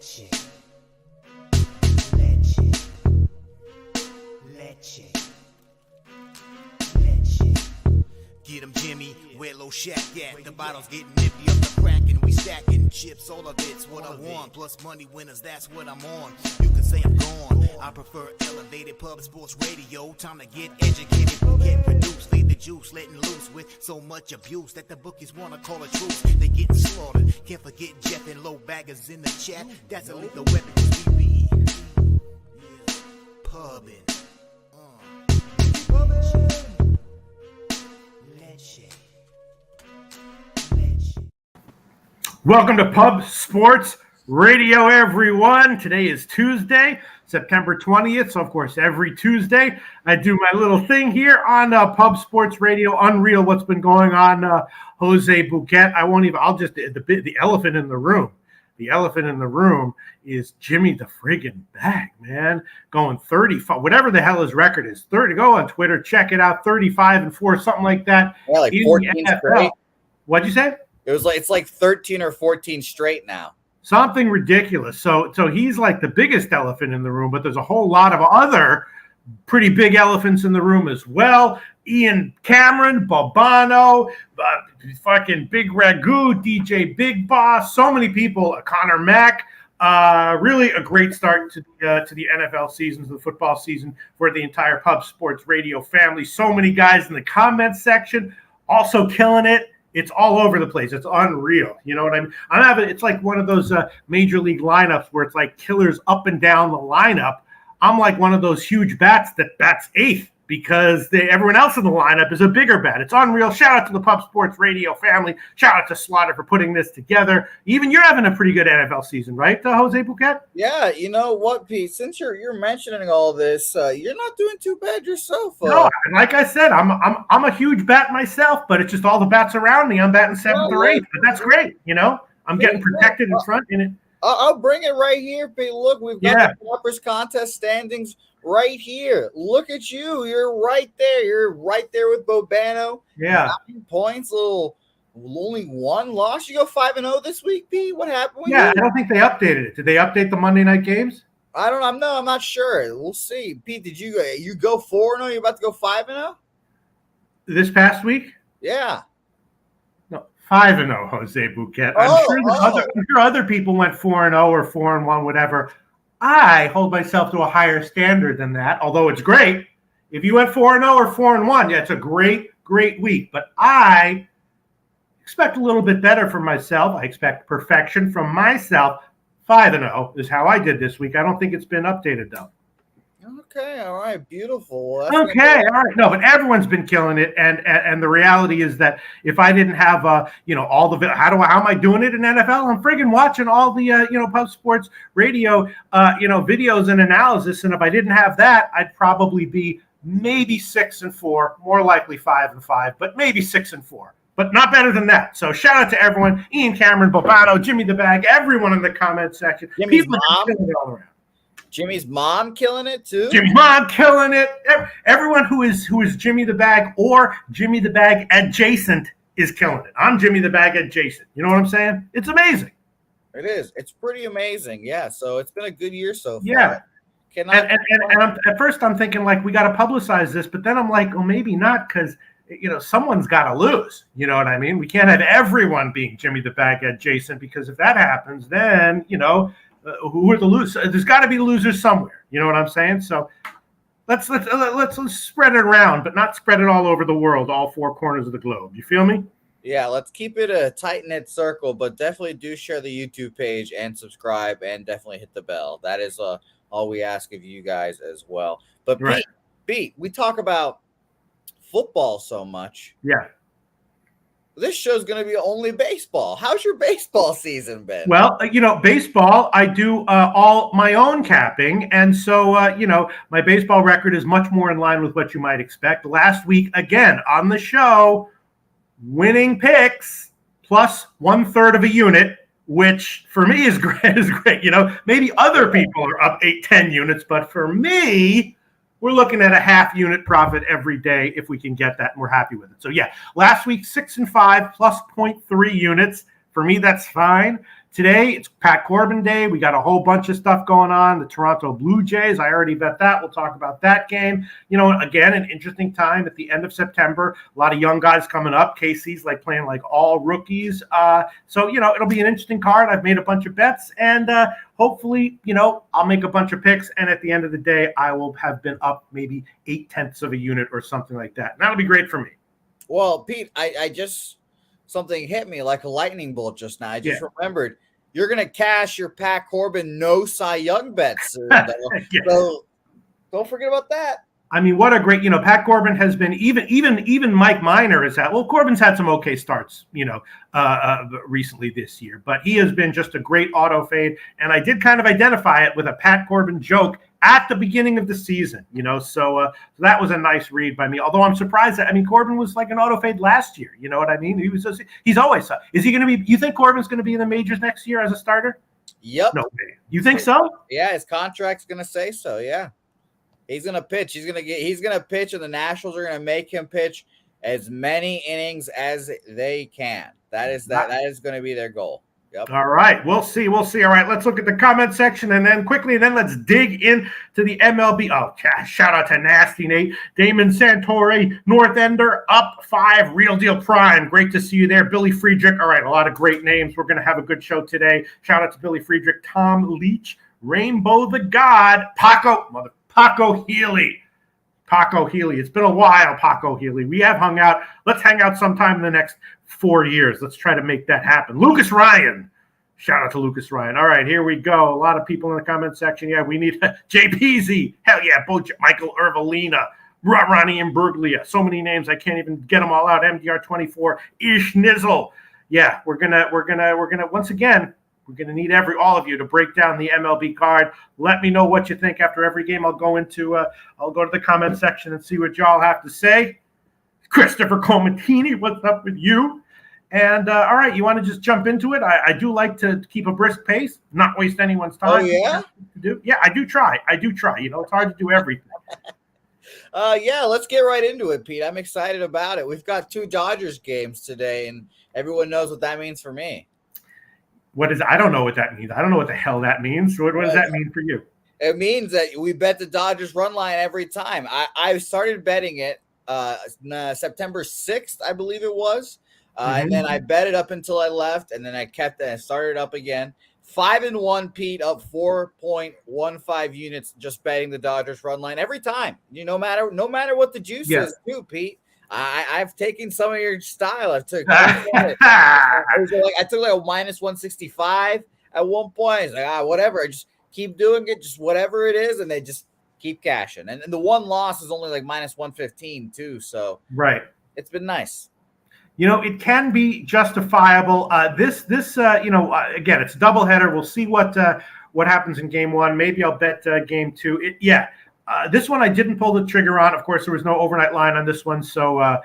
Leche. Leche. Leche. Leche. Get 'em, Jimmy, where Loshak at? The bottle's getting nippy up the crack and we stacking chips. All of it's what I want. Plus money winners, that's what I'm on. You can say I'm gone. I prefer elevated pub sports radio. Time to get educated, get produced. Leave the juice, letting loose with so much abuse that the bookies wanna call a truce. They getting slaughtered. Can't forget Jeff and low baggers in the chat. That's a lethal weapon 'cause we be pubbing. Welcome to Pub Sports Radio, everyone. Today is Tuesday, September 20th. So, of course, every Tuesday, I do my little thing here on Pub Sports Radio. Unreal what's been going on, Jose Bouquet. The elephant in the room. The elephant in the room is Jimmy the friggin' Bag, man. Going 35, whatever the hell his record is. 30. Go on Twitter, check it out. 35-4, something like that. Yeah, like 14 straight. What'd you say? It's like 13 or 14 straight now. Something ridiculous. So he's like the biggest elephant in the room, but there's a whole lot of other pretty big elephants in the room as well. Ian Cameron, Bobano, fucking Big Ragu, DJ Big Boss, so many people. Conor Mac. Really a great start to the NFL season, to the football season for the entire Pub Sports Radio family. So many guys in the comments section also killing it. It's all over the place. It's unreal. You know what I mean? It's like one of those major league lineups where it's like killers up and down the lineup. I'm like one of those huge bats that bats eighth because everyone else in the lineup is a bigger bat. It's unreal. Shout out to the Pub Sports Radio family. Shout out to Slaughter for putting this together. Even you're having a pretty good NFL season, right, Jose Bouquet? Yeah, you know what, Pete? Since you're mentioning all this, you're not doing too bad yourself. No, like I said, I'm a huge bat myself, but it's just all the bats around me. I'm batting seventh or eighth, but that's great. You know, I'm getting protected in front in it. I'll bring it right here, Pete. Look, we've got the Poppers contest standings right here. Look at you. You're right there. You're right there with Bobano. Yeah. 9 points, only one loss. You go 5-0 this week, Pete. What happened with you? I don't think they updated it. Did they update the Monday night games? I don't know. I'm not sure. We'll see. Pete, did you go 4-0? You're about to go 5-0? This past week? Yeah. 5-0, Jose Bouquet. I'm sure other people went 4-0 or 4-1, whatever. I hold myself to a higher standard than that, although it's great. If you went 4-0 or 4-1, it's a great, great week. But I expect a little bit better from myself. I expect perfection from myself. 5-0 is how I did this week. I don't think it's been updated, though. Okay, all right, beautiful. All right. No, but everyone's been killing it, and the reality is that if I didn't have all the how am I doing it in NFL? I'm friggin' watching all the Pub Sports Radio videos and analysis, and if I didn't have that, I'd probably be maybe 6-4, more likely 5-5, but maybe 6-4. But not better than that. So shout out to everyone: Ian Cameron, Bobano, Jimmy the Bag, everyone in the comment section. People are killing it all around. Jimmy's mom killing it too. Jimmy's mom killing it. Everyone who is Jimmy the Bag or Jimmy the Bag adjacent is killing it. I'm Jimmy the Bag adjacent. You know what I'm saying? It's amazing. It is. It's pretty amazing. Yeah. So it's been a good year so far. Yeah. And at first I'm thinking like we got to publicize this, but then I'm like, well, maybe not because someone's got to lose. You know what I mean? We can't have everyone being Jimmy the Bag adjacent because if that happens, then who are the losers? There's got to be losers somewhere. You know what I'm saying? So let's spread it around, but not spread it all over the world, all four corners of the globe. You feel me? Yeah, let's keep it a tight-knit circle, but definitely do share the YouTube page and subscribe and definitely hit the bell. That is all we ask of you guys as well. But right. Pete, we talk about football so much. Yeah. This show's going to be only baseball. How's your baseball season been? Well, baseball, I do all my own capping. And so, my baseball record is much more in line with what you might expect. Last week, again, on the show, winning picks plus 1/3 of a unit, which for me is great. Maybe other people are up 8-10 units, but for me, we're looking at a half unit profit every day if we can get that, and we're happy with it. So, last week, 6-5 plus 0.3 units. For me, that's fine. Today, it's Pat Corbin Day. We got a whole bunch of stuff going on. The Toronto Blue Jays, I already bet that. We'll talk about that game. Again, an interesting time at the end of September. A lot of young guys coming up. KC's playing all rookies. So it'll be an interesting card. I've made a bunch of bets, and hopefully, I'll make a bunch of picks. And at the end of the day, I will have been up maybe 0.8 of a unit or something like that. And that'll be great for me. Well, Pete, I just something hit me like a lightning bolt just now. I just remembered you're going to cash your Pat Corbin no Cy Young bets. So don't forget about that. I mean, what a great, Pat Corbin has been even Mike Minor is Corbin's had some okay starts, recently this year, but he has been just a great auto fade. And I did kind of identify it with a Pat Corbin joke at the beginning of the season, so that was a nice read by me. Although I'm surprised Corbin was like an auto fade last year. You know what I mean? He's always, is he going to be, you think Corbin's going to be in the majors next year as a starter? Yep. No way. You think so? Yeah. His contract's going to say so. Yeah. He's going to pitch. He's going to pitch, and the Nationals are going to make him pitch as many innings as they can. That is going to be their goal. Yep. All right. We'll see. All right. Let's look at the comment section and then let's dig into the MLB. Oh, shout out to Nasty Nate, Damon Santori, North Ender, up 5, Real Deal Prime. Great to see you there. Billy Friedrich. All right. A lot of great names. We're going to have a good show today. Shout out to Billy Friedrich, Tom Leach, Rainbow the God, Paco Healy. Paco Healy. It's been a while, Paco Healy. We have hung out. Let's hang out sometime in the next 4 years. Let's try to make that happen. Lucas Ryan. Shout out to Lucas Ryan. All right, here we go. A lot of people in the comment section. Yeah, we need JPZ. Hell yeah, Michael Ervelina, Ronnie Imbruglia. So many names, I can't even get them all out. MDR24, Ish Nizzle. Yeah, we're gonna once again. We're going to need all of you to break down the MLB card. Let me know what you think after every game. I'll go to the comment section and see what y'all have to say. Christopher Comatini, what's up with you? And all right, you want to just jump into it? I do like to keep a brisk pace, not waste anyone's time. Oh, yeah? Yeah, I do try. It's hard to do everything. Yeah, let's get right into it, Pete. I'm excited about it. We've got 2 Dodgers games today, and everyone knows what that means for me. I don't know what that means. I don't know what the hell that means. What does that mean for you? It means that we bet the Dodgers run line every time. I started betting it September 6th, I believe it was. And then I bet it up until I left, and then I kept it and started up again. 5-1, Pete, up 4.15 units just betting the Dodgers run line every time. No matter what the juice is, too, Pete. I've taken some of your style. I took like a minus 165 at one point. It's like, whatever. I just keep doing it, just whatever it is, and they just keep cashing. And the one loss is only like minus 115 too. So it's been nice. It can be justifiable. Again, it's a doubleheader. We'll see what happens in game 1. Maybe I'll bet game 2. This one I didn't pull the trigger on. Of course, there was no overnight line on this one, so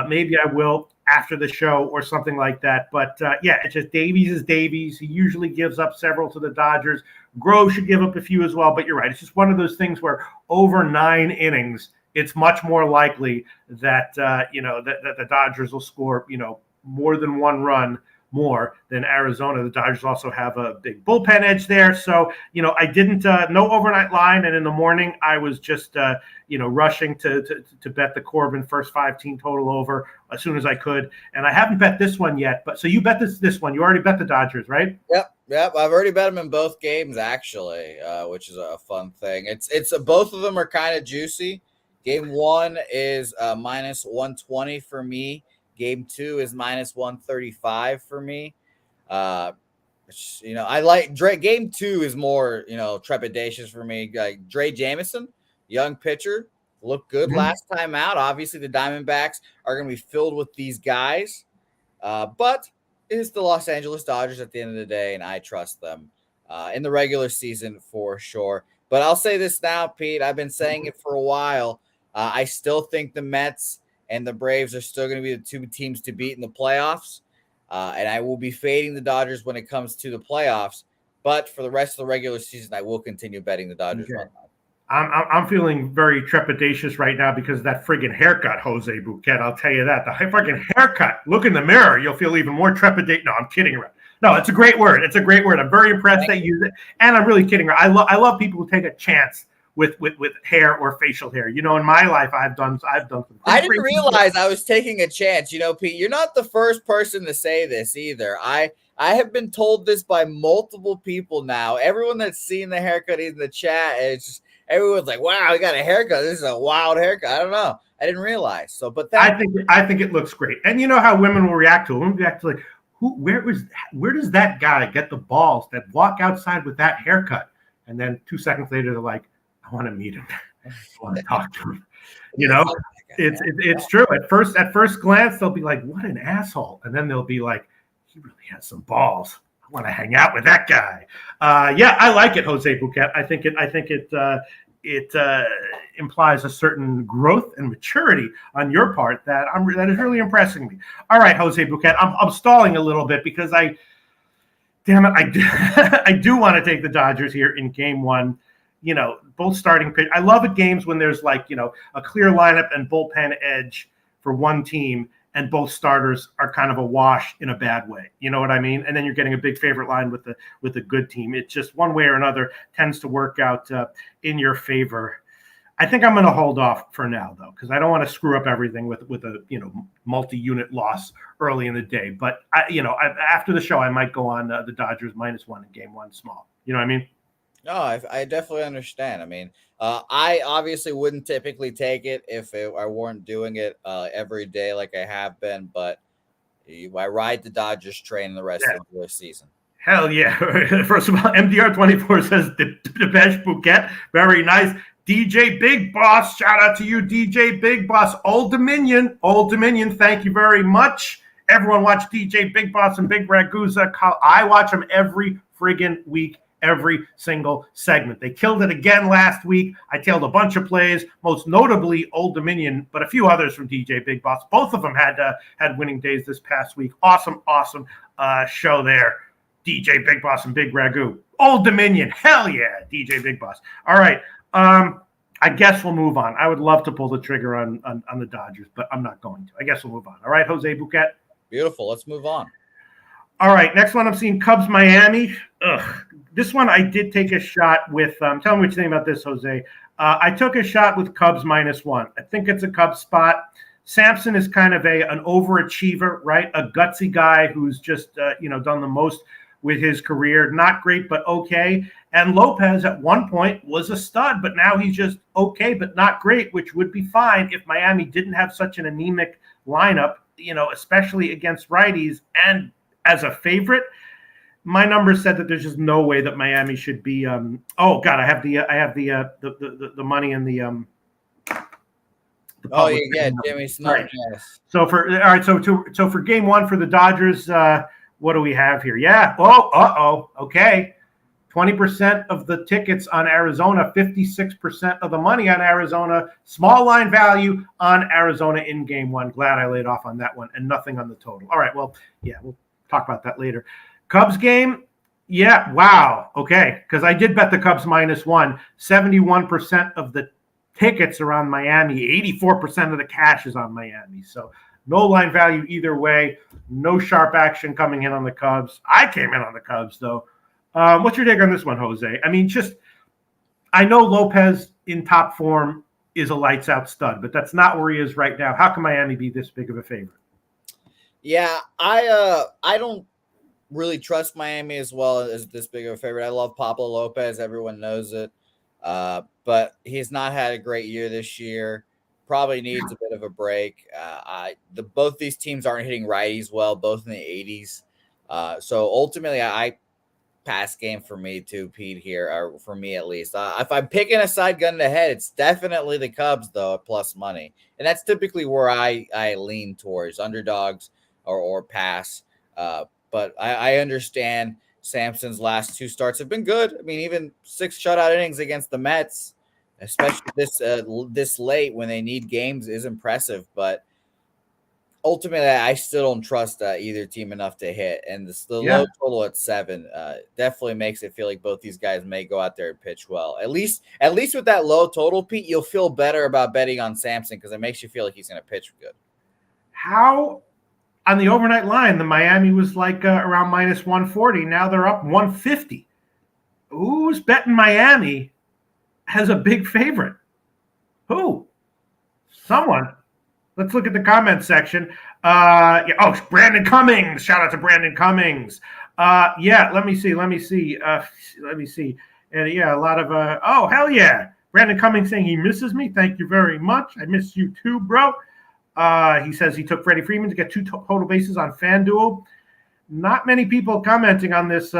maybe I will after the show or something like that. But it's just Davies is Davies. He usually gives up several to the Dodgers. Grove should give up a few as well. But you're right. It's just one of those things where over 9 innings, it's much more likely that that the Dodgers will score more than 1 run more than Arizona. The Dodgers also have a big bullpen edge there. So, I didn't, no overnight line. And in the morning, I was just, rushing to bet the Corbin first 5 team total over as soon as I could. And I haven't bet this one yet. But so you bet this one. You already bet the Dodgers, right? Yep. I've already bet them in both games, actually, which is a fun thing. It's both of them are kind of juicy. Game 1 is minus 120 for me. Game 2 is minus 135 for me. I like Dre. Game 2 is more, trepidatious for me. Like Dre Jamison, young pitcher, looked good last time out. Obviously, the Diamondbacks are going to be filled with these guys, but it's the Los Angeles Dodgers at the end of the day, and I trust them in the regular season for sure. But I'll say this now, Pete. I've been saying it for a while. I still think the Mets and the Braves are still going to be the 2 teams to beat in the playoffs. And I will be fading the Dodgers when it comes to the playoffs. But for the rest of the regular season, I will continue betting the Dodgers. Okay. I'm feeling very trepidatious right now because of that friggin' haircut, Jose Bouquet. I'll tell you that. The friggin' haircut. Look in the mirror. You'll feel even more trepidation. No, I'm kidding around. No, it's a great word. It's a great word. I'm very impressed that you use it, and I'm really kidding. I love people who take a chance with hair or facial hair. You know, in my life, I've done some. I didn't realize I was taking a chance. You know, Pete, you're not the first person to say this either. I have been told this by multiple people now. Everyone that's seen the haircut in the chat, it's just everyone's like, "Wow, he got a haircut. This is a wild haircut." I don't know. I didn't realize. So, but I think it looks great. And you know how women will react to it. Women react to like, where does that guy get the balls that walk outside with that haircut? And then 2 seconds later, they're like, I want to meet him. I want to talk to him. You know, it's true. At first glance, they'll be like, what an asshole. And then they'll be like, he really has some balls. I want to hang out with that guy. Yeah, I like it, Jose Bouquet. I think it implies a certain growth and maturity on your part that is really impressing me. All right, Jose Bouquet, I'm stalling a little bit because I do want to take the Dodgers here in game one. You know, both starting pitch. I love at games when there's like, you know, a clear lineup and bullpen edge for one team and both starters are kind of a wash in a bad way. You know what I mean? And then you're getting a big favorite line with a good team. It just one way or another tends to work out in your favor. I think I'm going to hold off for now, though, because I don't want to screw up everything with a multi-unit loss early in the day. But after the show, I might go on the Dodgers -1 in game one small. You know what I mean? No, I definitely understand. I mean, I obviously wouldn't typically take it if I weren't doing it every day like I have been, but I ride the Dodgers train the rest of the season. Hell yeah. First of all, MDR24 says the best Bouquet. Very nice. DJ Big Boss, shout out to you, DJ Big Boss. Old Dominion, thank you very much. Everyone watch DJ Big Boss and Big Ragusa. I watch them every friggin' week. Every single segment. They killed it again last week. I tailed a bunch of plays, most notably Old Dominion, but a few others from DJ Big Boss. Both of them had winning days this past week. Awesome show there. DJ Big Boss and Big Ragu. Old Dominion. Hell yeah, DJ Big Boss. All right. I guess we'll move on. I would love to pull the trigger on the Dodgers, but I'm not going to. I guess we'll move on. All right, Jose Bouquet. Beautiful. Let's move on. All right, next one I'm seeing Cubs Miami. This one I did take a shot with. Tell me what you think about this, Jose. I took a shot with Cubs -1. I think it's a Cubs spot. Sampson is kind of an overachiever, right? A gutsy guy who's just done the most with his career. Not great, but okay. And Lopez at one point was a stud, but now he's just okay, but not great, which would be fine if Miami didn't have such an anemic lineup, especially against righties. And as a favorite, my numbers said that there's just no way that Miami should be. Oh God, I have the money in the. Jimmy Smith. Right. Yes. So for game one for the Dodgers, what do we have here? Yeah. Okay. 20% of the tickets on Arizona, 56% of the money on Arizona, small line value on Arizona in game one. Glad I laid off on that one and nothing on the total. All right. Well, yeah, we'll talk about that later. Cubs game. Yeah. Wow. Okay. Because I did bet the Cubs -1. 71% of the tickets are on Miami. 84% of the cash is on Miami. So no line value either way. No sharp action coming in on the Cubs. I came in on the Cubs, though. What's your take on this one, Jose? I mean, I know Lopez in top form is a lights out stud, but that's not where he is right now. How can Miami be this big of a favorite? Yeah, I don't really trust Miami as well as this big of a favorite. I love Pablo Lopez. Everyone knows it. But he's not had a great year this year. Probably needs a bit of a break. Both these teams aren't hitting righties well, both in the 80s. So ultimately, I pass game for me too, Pete, here, or for me at least. If I'm picking a side gun to head, it's definitely the Cubs, though, at plus money. And that's typically where I lean towards underdogs or pass. But I understand Sampson's last 2 starts have been good. I mean, even 6 shutout innings against the Mets, especially this late when they need games, is impressive. But ultimately, I still don't trust either team enough to hit. And low total at 7 definitely makes it feel like both these guys may go out there and pitch well. At least with that low total, Pete, you'll feel better about betting on Sampson because it makes you feel like he's going to pitch good. How on the overnight line, the Miami was like around minus 140. Now they're up 150. Who's betting Miami has a big favorite? Who? Someone. Let's look at the comment section. Brandon Cummings. Shout out to Brandon Cummings. Let me see. And a lot of hell yeah. Brandon Cummings saying he misses me. Thank you very much. I miss you too, bro. He says he took Freddie Freeman to get 2 total bases on FanDuel. Not many people commenting on this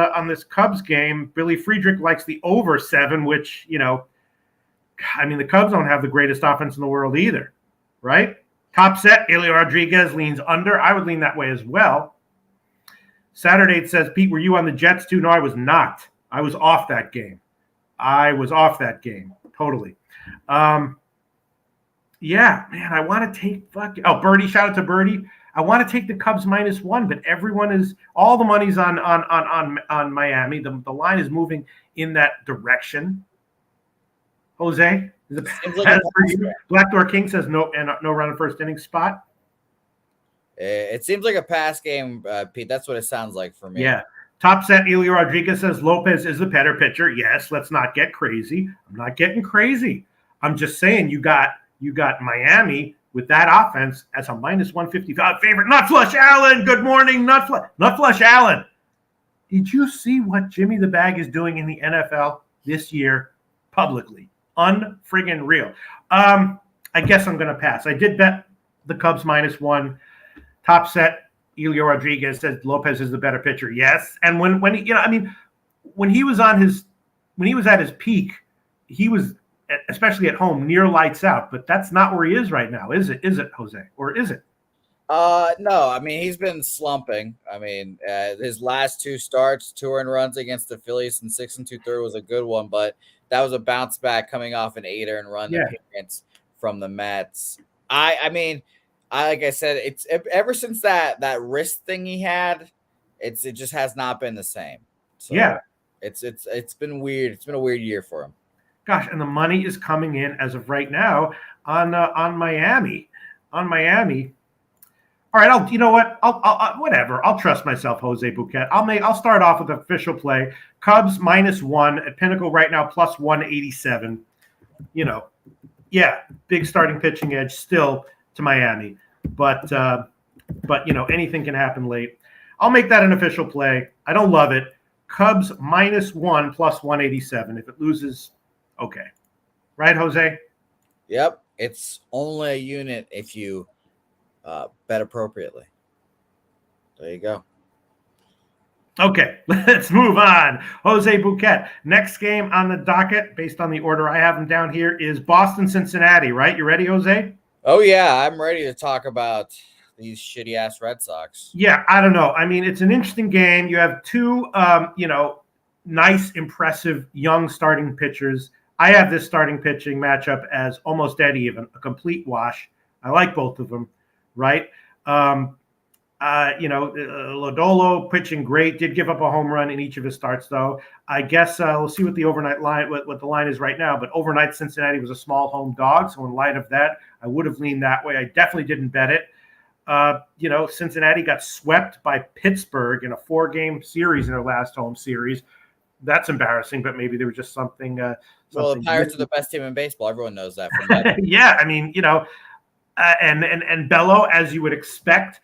Cubs game. Billy Friedrich likes the over 7, which, the Cubs don't have the greatest offense in the world either, right? Top set, Elio Rodriguez leans under. I would lean that way as well. Saturday, it says, Pete, were you on the Jets too? No, I was not. I was off that game. Totally. I want to take Birdie. Shout out to Birdie. I want to take the Cubs -1, but all the money's on Miami. The line is moving in that direction. Jose, is it like for you? Blackdoor King says no run in first inning spot. It seems like a pass game, Pete. That's what it sounds like for me. Yeah. Top set, Elio Rodriguez says Lopez is the better pitcher. Yes, let's not get crazy. I'm not getting crazy. I'm just saying you got Miami with that offense as a -155 favorite. Nut Flush Allen. Good morning, Nut Flush Allen. Did you see what Jimmy the Bag is doing in the NFL this year publicly? Unfriggin' real. I guess I'm going to pass. I did bet the Cubs -1. Top set, Elio Rodriguez says Lopez is the better pitcher. Yes, and when he was at his peak, he was, especially at home, near lights out. But that's not where he is right now, is it? Is it, Jose, or is it? No. He's been slumping. His last 2 starts, 2 earned runs against the Phillies and 6 2/3 was a good one, but that was a bounce back coming off an 8 earned run appearance from the Mets. Like I said, it's ever since that wrist thing he had, it just has not been the same. So it's been weird. It's been a weird year for him. Gosh, and the money is coming in as of right now on Miami. All right, I'll whatever. I'll trust myself, Jose Bouquet. I'll start off with official play. Cubs -1 at Pinnacle right now, +187. Big starting pitching edge still to Miami, but anything can happen late. I'll make that an official play. I don't love it. Cubs -1 +187. If it loses, okay, right, Jose? Yep, it's only a unit if you bet appropriately. There you go. Okay, let's move on. Jose Bouquet. Next game on the docket, based on the order I have them down here, is Boston-Cincinnati, right? You ready, Jose? Oh, yeah, I'm ready to talk about these shitty-ass Red Sox. Yeah, I don't know. It's an interesting game. You have 2, nice, impressive, young starting pitchers. I have this starting pitching matchup as almost dead even, a complete wash. I like both of them, right? Lodolo pitching great, did give up a home run in each of his starts, though. I guess we'll see what the overnight line, what the line is right now. But overnight, Cincinnati was a small home dog, so in light of that, I would have leaned that way. I definitely didn't bet it. Cincinnati got swept by Pittsburgh in a 4-game series in their last home series. That's embarrassing, but maybe there was just something. The Pirates are the best team in baseball. Everyone knows that. From that. Yeah, and Bello, as you would expect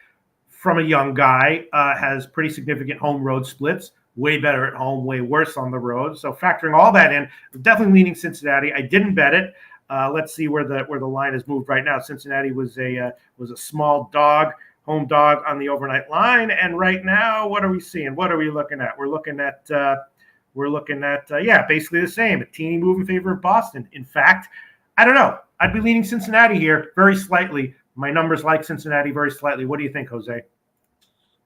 from a young guy, has pretty significant home road splits. Way better at home, way worse on the road. So factoring all that in, definitely leaning Cincinnati. I didn't bet it. Let's see where the line has moved right now. Cincinnati was a small dog, home dog on the overnight line, and right now, what are we seeing? What are we looking at? We're looking at basically the same. A teeny move in favor of Boston. In fact, I don't know. I'd be leaning Cincinnati here very slightly. My numbers like Cincinnati very slightly. What do you think, Jose?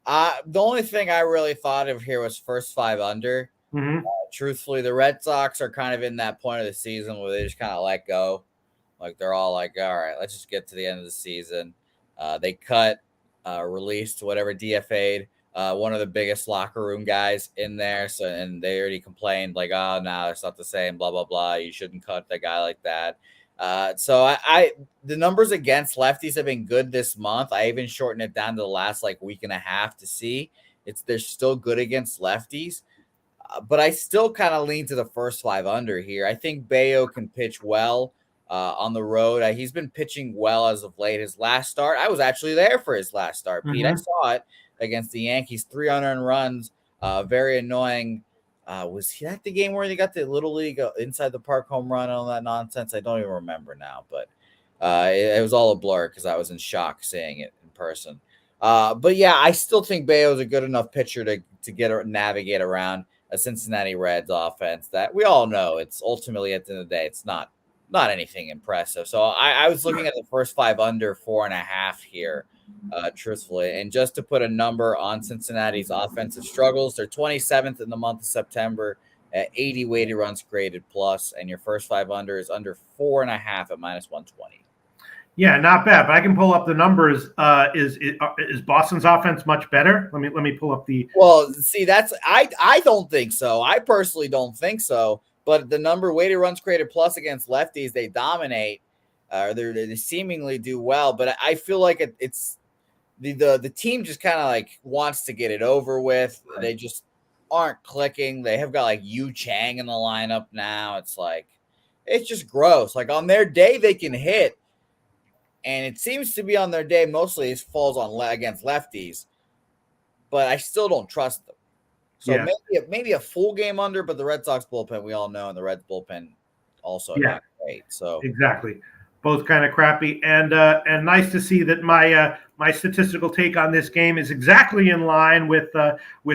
The only thing I really thought of here was first 5 under. Mm-hmm. Truthfully, the Red Sox are kind of in that point of the season where they just kind of let go. Like they're all like, all right, let's just get to the end of the season. They released whatever DFA'd one of the biggest locker room guys in there. And they already complained like, oh, no, it's not the same, blah, blah, blah. You shouldn't cut that guy like that. So I the numbers against lefties have been good this month. I even shortened it down to the last like week and a half to see they're still good against lefties. But I still kind of lean to the first 5 under here. I think Bayo can pitch well on the road. He's been pitching well as of late. His last start, I was actually there for his last start, Pete. I saw it against the Yankees, 3 unearned runs, very annoying. Was he at the game where they got the Little League inside the park home run and all that nonsense? I don't even remember now, but it was all a blur because I was in shock seeing it in person. But yeah, I still think Bayo is a good enough pitcher to navigate around a Cincinnati Reds offense that we all know it's ultimately at the end of the day, it's not anything impressive. So I was looking at the first 5 under 4.5 here, truthfully. And just to put a number on Cincinnati's offensive struggles, they're 27th in the month of September at 80 weighted runs created plus, and your first 5 under is under 4.5 at -120. Yeah, not bad. But I can pull up the numbers. Is Boston's offense much better? Let me pull up the. Well, see, that's I don't think so. I personally don't think so. But the number weighted runs created plus against lefties, they dominate. They seemingly do well. But I feel like it's the team just kind of like wants to get it over with. They just aren't clicking. They have got like Yu Chang in the lineup now. It's just gross. Like on their day, they can hit. And it seems to be on their day mostly it falls on against lefties, but I still don't trust them. So maybe a full game under, but the Red Sox bullpen we all know, and the Reds bullpen also not great. So exactly, both kind of crappy, and nice to see that my statistical take on this game is exactly in line with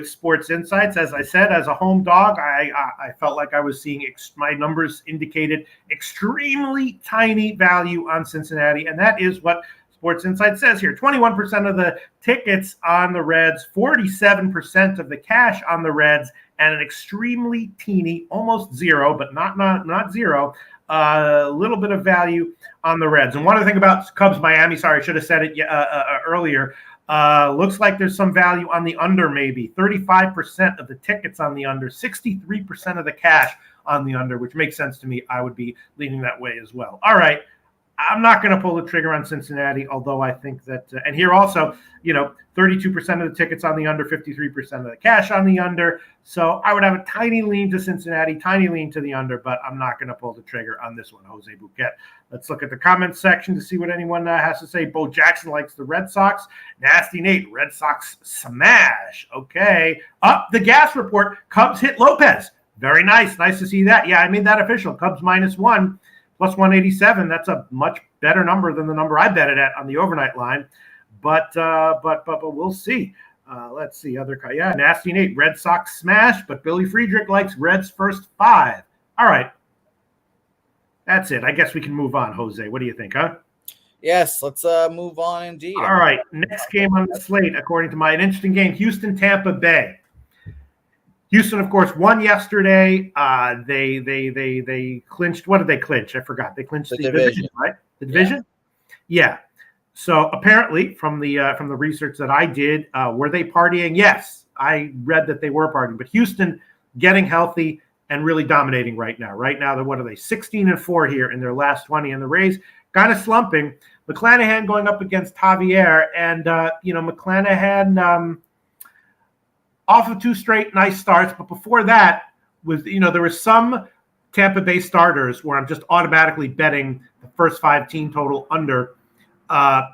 Sports Insights. As I said, as a home dog, I felt like I was seeing my numbers indicated extremely tiny value on Cincinnati, and that is what Sports Insights says here. 21% of the tickets on the Reds, 47% of the cash on the Reds, and an extremely teeny, almost zero, but not zero. A little bit of value on the Reds. And one other thing about Cubs Miami, sorry, I should have said it earlier. Looks like there's some value on the under, maybe 35% of the tickets on the under, 63% of the cash on the under, which makes sense to me. I would be leaning that way as well. All right. I'm not going to pull the trigger on Cincinnati, although I think that, and here also, 32% of the tickets on the under, 53% of the cash on the under. So I would have a tiny lean to Cincinnati, tiny lean to the under, but I'm not going to pull the trigger on this one, Jose Bouquet. Let's look at the comments section to see what anyone has to say. Bo Jackson likes the Red Sox. Nasty Nate, Red Sox smash. Okay. Up the gas report. Cubs hit Lopez. Very nice. Nice to see that. Yeah, I made that official. Cubs -1. Plus 187, that's a much better number than the number I bet it at on the overnight line. But we'll see. Let's see. Nasty Nate, Red Sox smash, but Billy Friedrich likes Reds first 5. All right. That's it. I guess we can move on, Jose. What do you think, huh? Yes, let's move on indeed. All right. Next game on the slate, according to an interesting game, Houston-Tampa Bay. Houston, of course, won yesterday. They clinched. What did they clinch? I forgot. They clinched the division, right? The division. Yeah. So apparently, from the research that I did, were they partying? Yes, I read that they were partying. But Houston getting healthy and really dominating right now. Right now, what are they? 16-4 here in their last 20, and the Rays kind of slumping. McClanahan going up against Javier, and McClanahan. Off of 2 straight nice starts, but before that there were some Tampa Bay starters where I'm just automatically betting the first 5 team total under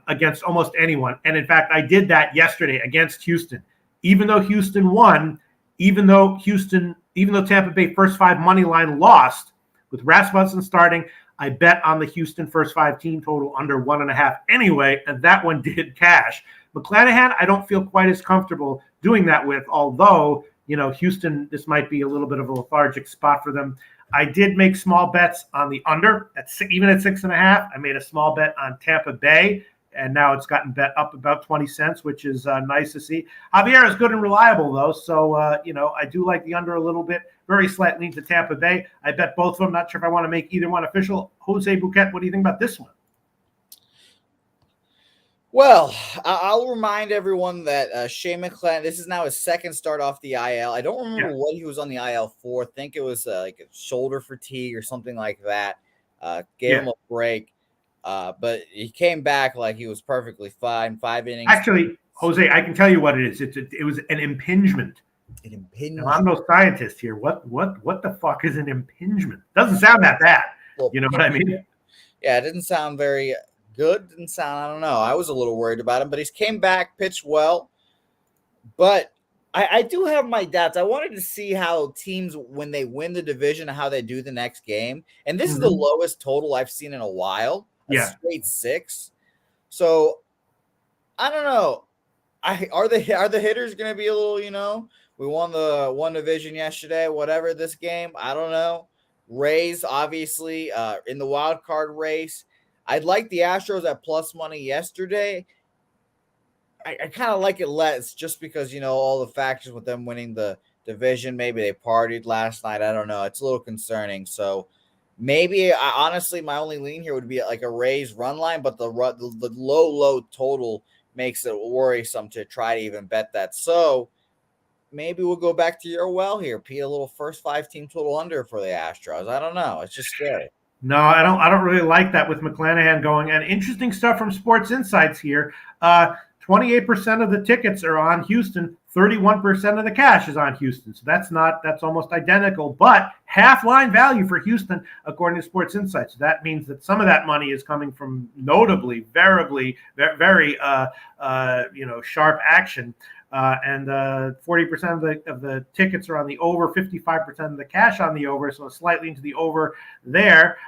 against almost anyone. And in fact, I did that yesterday against Houston. Even though Houston won, even though Tampa Bay first 5 money line lost with Rasmussen starting, I bet on the Houston first 5 team total under 1.5 anyway, and that one did cash. McClanahan, I don't feel quite as comfortable doing that with, although, Houston, this might be a little bit of a lethargic spot for them. I did make small bets on the under, even at 6.5. I made a small bet on Tampa Bay, and now it's gotten bet up about 20 cents, which is nice to see. Javier is good and reliable, though, so, I do like the under a little bit. Very slight lean to Tampa Bay. I bet both of them. Not sure if I want to make either one official. Jose Bouquet, what do you think about this one? Well, I'll remind everyone that Shea McClanahan, this is now his second start off the IL. I don't remember what he was on the IL for. I think it was like a shoulder fatigue or something like that. Gave him a break. But he came back like he was perfectly fine. 5 innings. Actually, Jose, I can tell you what it is. It was an impingement. An impingement. Now, I'm no scientist here. What the fuck is an impingement? Doesn't sound that bad. You know what I mean? Yeah, it didn't sound very good. Didn't sound, I don't know. I was a little worried about him, but he's came back, pitched well. But I do have my doubts. I wanted to see how teams, when they win the division, how they do the next game. And this is the lowest total I've seen in a while. A straight 6. So I don't know. Are the hitters going to be a little, we won the one division yesterday, whatever this game. I don't know. Rays, obviously, in the wild card race. I'd like the Astros at plus money yesterday. I kind of like it less just because, all the factors with them winning the division. Maybe they partied last night. I don't know. It's a little concerning. So maybe, honestly, my only lean here would be like a Rays run line, but the low total makes it worrisome to try to even bet that. So maybe we'll go back to your well here, Pete. A little first 5-team total under for the Astros. I don't know. It's just scary. No, I don't really like that with McClanahan going. And interesting stuff from Sports Insights here. 28% of the tickets are on Houston. 31% of the cash is on Houston. So that's almost identical, but half line value for Houston, according to Sports Insights. So that means that some of that money is coming from notably, very sharp action. And 40% of the tickets are on the over, 55% of the cash on the over, so slightly into the over there.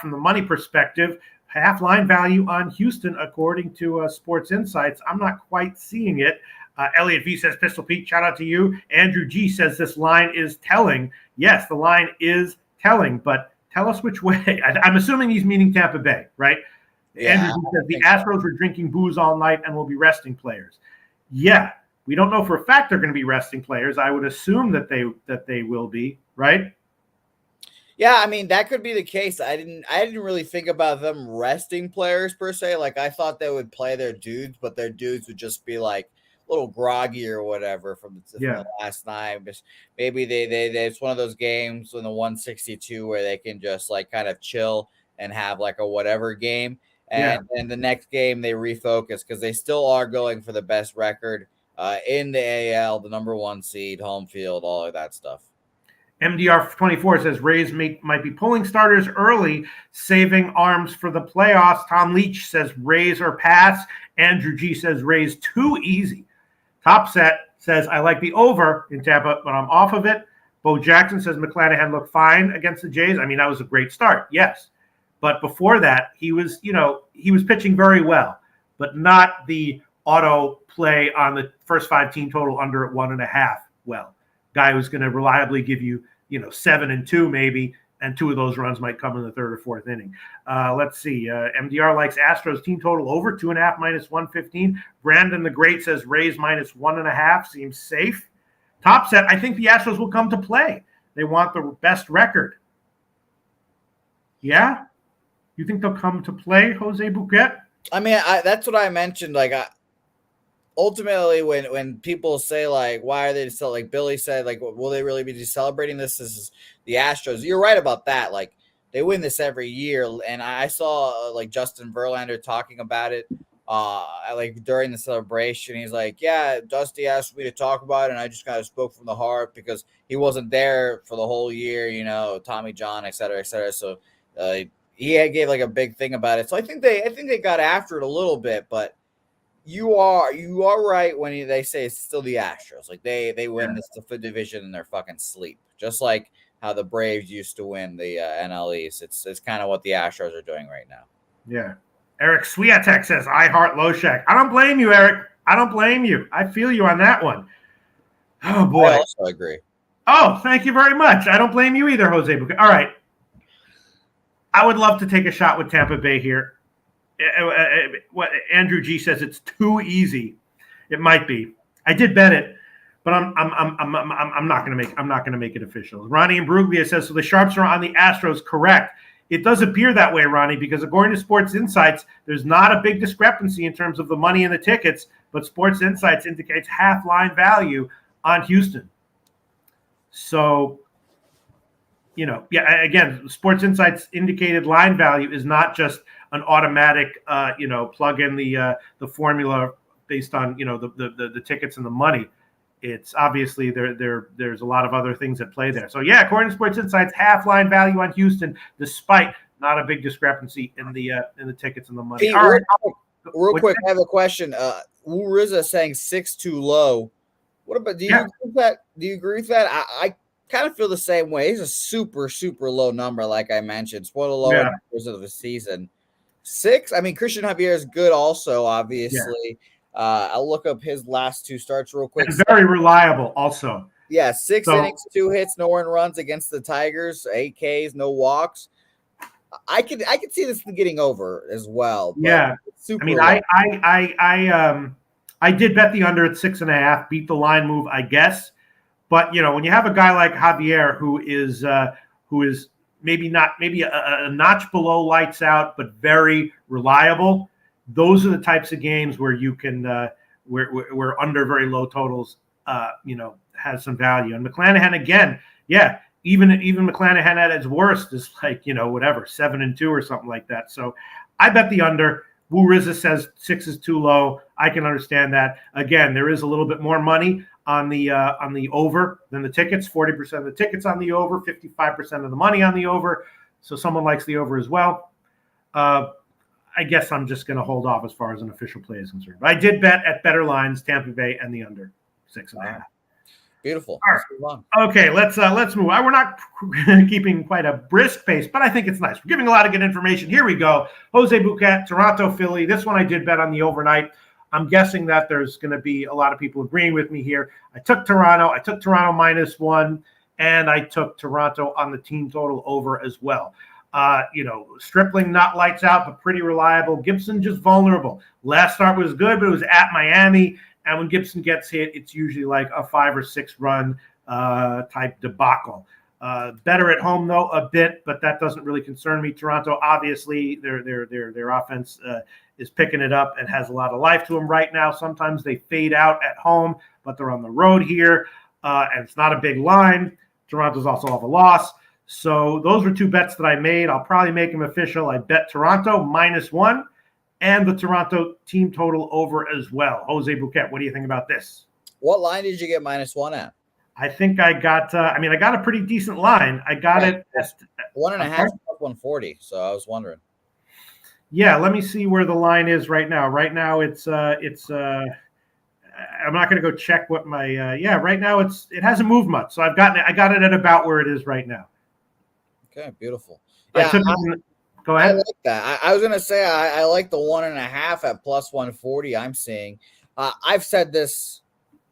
From the money perspective, half line value on Houston, according to Sports Insights. I'm not quite seeing it. Elliot V says, Pistol Pete, shout out to you. Andrew G says this line is telling. Yes, the line is telling, but tell us which way. I'm assuming he's meaning Tampa Bay, right? Yeah, Andrew G says the Astros were drinking booze all night and will be resting players. Yeah, we don't know for a fact they're going to be resting players. I would assume that they will be, right? Yeah, I mean, that could be the case. I didn't really think about them resting players per se. Like, I thought they would play their dudes, but their dudes would just be like a little groggy or whatever from the last night. Maybe they it's one of those games in the 162 where they can just like kind of chill and have like a whatever game. And then the next game they refocus because they still are going for the best record in the AL, the number 1 seed, home field, all of that stuff. MDR24 says Rays might be pulling starters early, saving arms for the playoffs. Tom Leach says Rays or pass. Andrew G says Rays too easy. Top Set says I like the over in Tampa, but I'm off of it. Bo Jackson says McClanahan looked fine against the Jays. I mean, that was a great start, yes. But before that, he was pitching very well, but not the auto play on the first 5-team total under at 1.5. Well, guy who's going to reliably give you, 7-2 maybe, and 2 of those runs might come in the 3rd or 4th inning. Let's see. MDR likes Astros team total over 2.5 minus 115. Brandon the Great says Rays minus 1.5 seems safe. Top Set, I think the Astros will come to play. They want the best record. Yeah? You think they'll come to play, Jose Bouquet? I mean, that's what I mentioned. Like, ultimately, when people say, like, why are they still, like Billy said, like, will they really be celebrating this? This is the Astros. You're right about that. Like, they win this every year. And I saw, like, Justin Verlander talking about it, like, during the celebration. He's like, yeah, Dusty asked me to talk about it, and I just kind of spoke from the heart because he wasn't there for the whole year, Tommy John, et cetera, et cetera. So he gave, like, a big thing about it. So I think they got after it a little bit, but you are right when they say it's still the Astros. Like they win this division in their fucking sleep, just like how the Braves used to win the NL East. It's kind of what the Astros are doing right now. Yeah. Eric Swiatek says, I heart Loshak. I don't blame you, Eric. I don't blame you. I feel you on that one. Oh, boy. I also agree. Oh, thank you very much. I don't blame you either, Jose Bouquet. All right. I would love to take a shot with Tampa Bay here. What Andrew G says it's too easy. It might be. I did bet it, but I'm not going to make it official. Ronnie Imbruglia says so. The Sharps are on the Astros. Correct. It does appear that way, Ronnie, because according to Sports Insights, there's not a big discrepancy in terms of the money and the tickets, but Sports Insights indicates half line value on Houston. So Yeah, again, Sports Insight's indicated line value is not just an automatic, plug in the formula based on the tickets and the money. It's obviously there's a lot of other things at play there. So yeah, according to Sports Insight's half line value on Houston, despite not a big discrepancy in the tickets and the money. Pete, All right, real quick, I have a question. Wu Rizza saying 6 too low. What about do you agree with that? Do you agree with that? I kind of feel the same way. He's a super, super low number, like I mentioned. It's one of the lower numbers of the season. 6. I mean, Christian Javier is good also, obviously. I'll look up his last 2 starts real quick. And very reliable also. Yeah, 6 innings, 2 hits, no earned runs against the Tigers, 8 Ks, no walks. I could see this getting over as well. Yeah. Super I mean, low. I did bet the under at 6.5, beat the line move, I guess. But when you have a guy like Javier who is maybe a notch below lights out, but very reliable, those are the types of games where you can where under very low totals has some value. And McClanahan again, even McClanahan at its worst is like 7-2 or something like that. So I bet the under. Wu Rizza says 6 is too low. I can understand that. Again, there is a little bit more money on the over than the tickets. 40% of the tickets on the over, 55% of the money on the over. So someone likes the over as well. I guess I'm just going to hold off as far as an official play is concerned. But I did bet at better lines, Tampa Bay and the under 6.5. Beautiful. Okay, let's move. We're not keeping quite a brisk pace, but I think it's nice. We're giving a lot of good information. Here we go. Jose Bouquet, Toronto, Philly. This one I did bet on the overnight. I'm guessing that there's going to be a lot of people agreeing with me here. I took Toronto. -1, and I took Toronto on the team total over as well. Stripling not lights out, but pretty reliable. Gibson just vulnerable. Last start was good, but it was at Miami. And when Gibson gets hit, it's usually like a 5 or 6 run type debacle. Better at home though a bit, but that doesn't really concern me. Toronto, obviously, their offense is picking it up and has a lot of life to them right now. Sometimes they fade out at home, but they're on the road here, and it's not a big line. Toronto's also off a loss. So those were 2 bets that I made. I'll probably make them official. I bet Toronto -1. And the Toronto team total over as well. Jose Bouquet, what do you think about this? What line did you get -1 at? I think I got I got a pretty decent line. I got it at 1.5 plus 140. So I was wondering. Yeah, let me see where the line is right now. Right now it's I'm not going to go check what my right now it hasn't moved much. So I got it at about where it is right now. Okay, beautiful. Yeah, go ahead. I like that. I was going to say I like the 1.5 at plus 140 I'm seeing. I've said this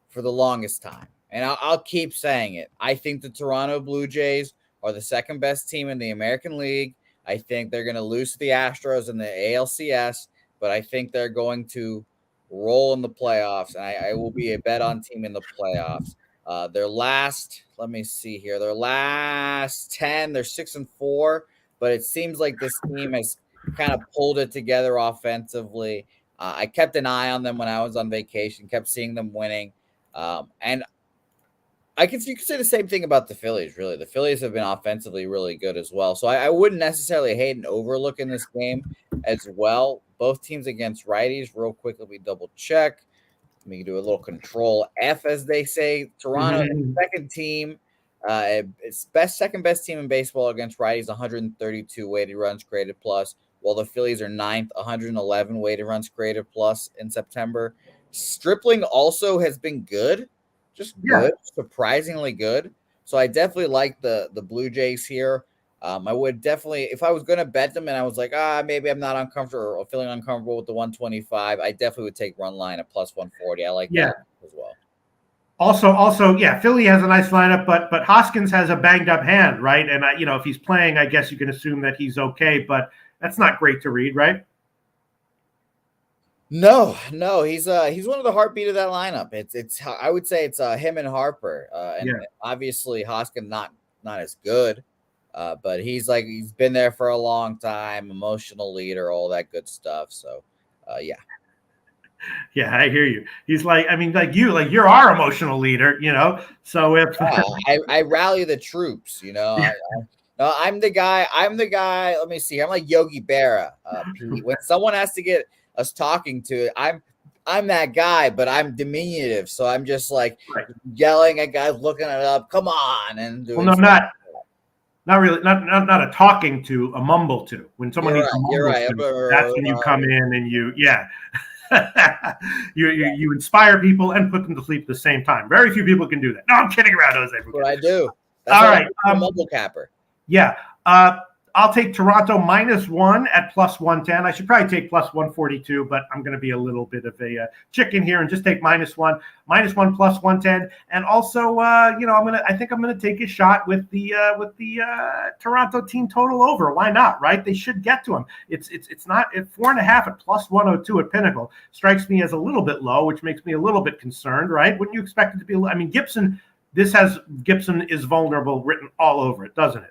for the longest time, and I'll keep saying it. I think the Toronto Blue Jays are the second best team in the American League. I think they're going to lose to the Astros in the ALCS, but I think they're going to roll in the playoffs, and I will be a bet on team in the playoffs. Their last 10, they're 6-4. But it seems like this team has kind of pulled it together offensively. I kept an eye on them when I was on vacation, kept seeing them winning. And you can say the same thing about the Phillies, really. The Phillies have been offensively really good as well. So I wouldn't necessarily hate an overlook in this game as well. Both teams against righties. Real quick, let me double check. Let me do a little control F, as they say. Toronto, second team. It's second best team in baseball against righties, 132 weighted runs created plus, while the Phillies are 9th, 111 weighted runs created plus in September. Stripling also has been good, good, surprisingly good. So I definitely like the Blue Jays here. I would definitely, if I was going to bet them and I was like, maybe I'm not uncomfortable or feeling uncomfortable with the 125, I definitely would take run line at plus 140. I like that as well. Also, Philly has a nice lineup, but Hoskins has a banged up hand, right? And if he's playing, I guess you can assume that he's okay, but that's not great to read, right? No, he's one of the heartbeat of that lineup. It's I would say it's him and Harper, and obviously Hoskins not as good, but he's been there for a long time, emotional leader, all that good stuff. So, yeah. Yeah, I hear you. He's like, I mean, like you're our emotional leader, So if I rally the troops. No, I'm the guy. I'm the guy. Let me see. I'm like Yogi Berra. Pete. When someone has to get us talking to, I'm that guy, but I'm diminutive, so I'm just like right. yelling at guys, looking it up. Come on, and doing. Well, no, not really, not a talking to, a mumble to. When someone needs a mumble You're right. to, that's when you come in and you inspire people and put them to sleep at the same time. Very few people can do that. No, I'm kidding around, Jose. That's what I do. That's all right, I'm a mumble capper. Yeah. I'll take Toronto -1 at +110. I should probably take +142, but I'm going to be a little bit of a chicken here and just take -1 +110. And also, I think I'm going to take a shot with the Toronto team total over. Why not? Right? They should get to them. It's not at 4.5 at +102 at Pinnacle strikes me as a little bit low, which makes me a little bit concerned. Right? Wouldn't you expect it to be? I mean, Gibson. This has Gibson is vulnerable written all over it, doesn't it?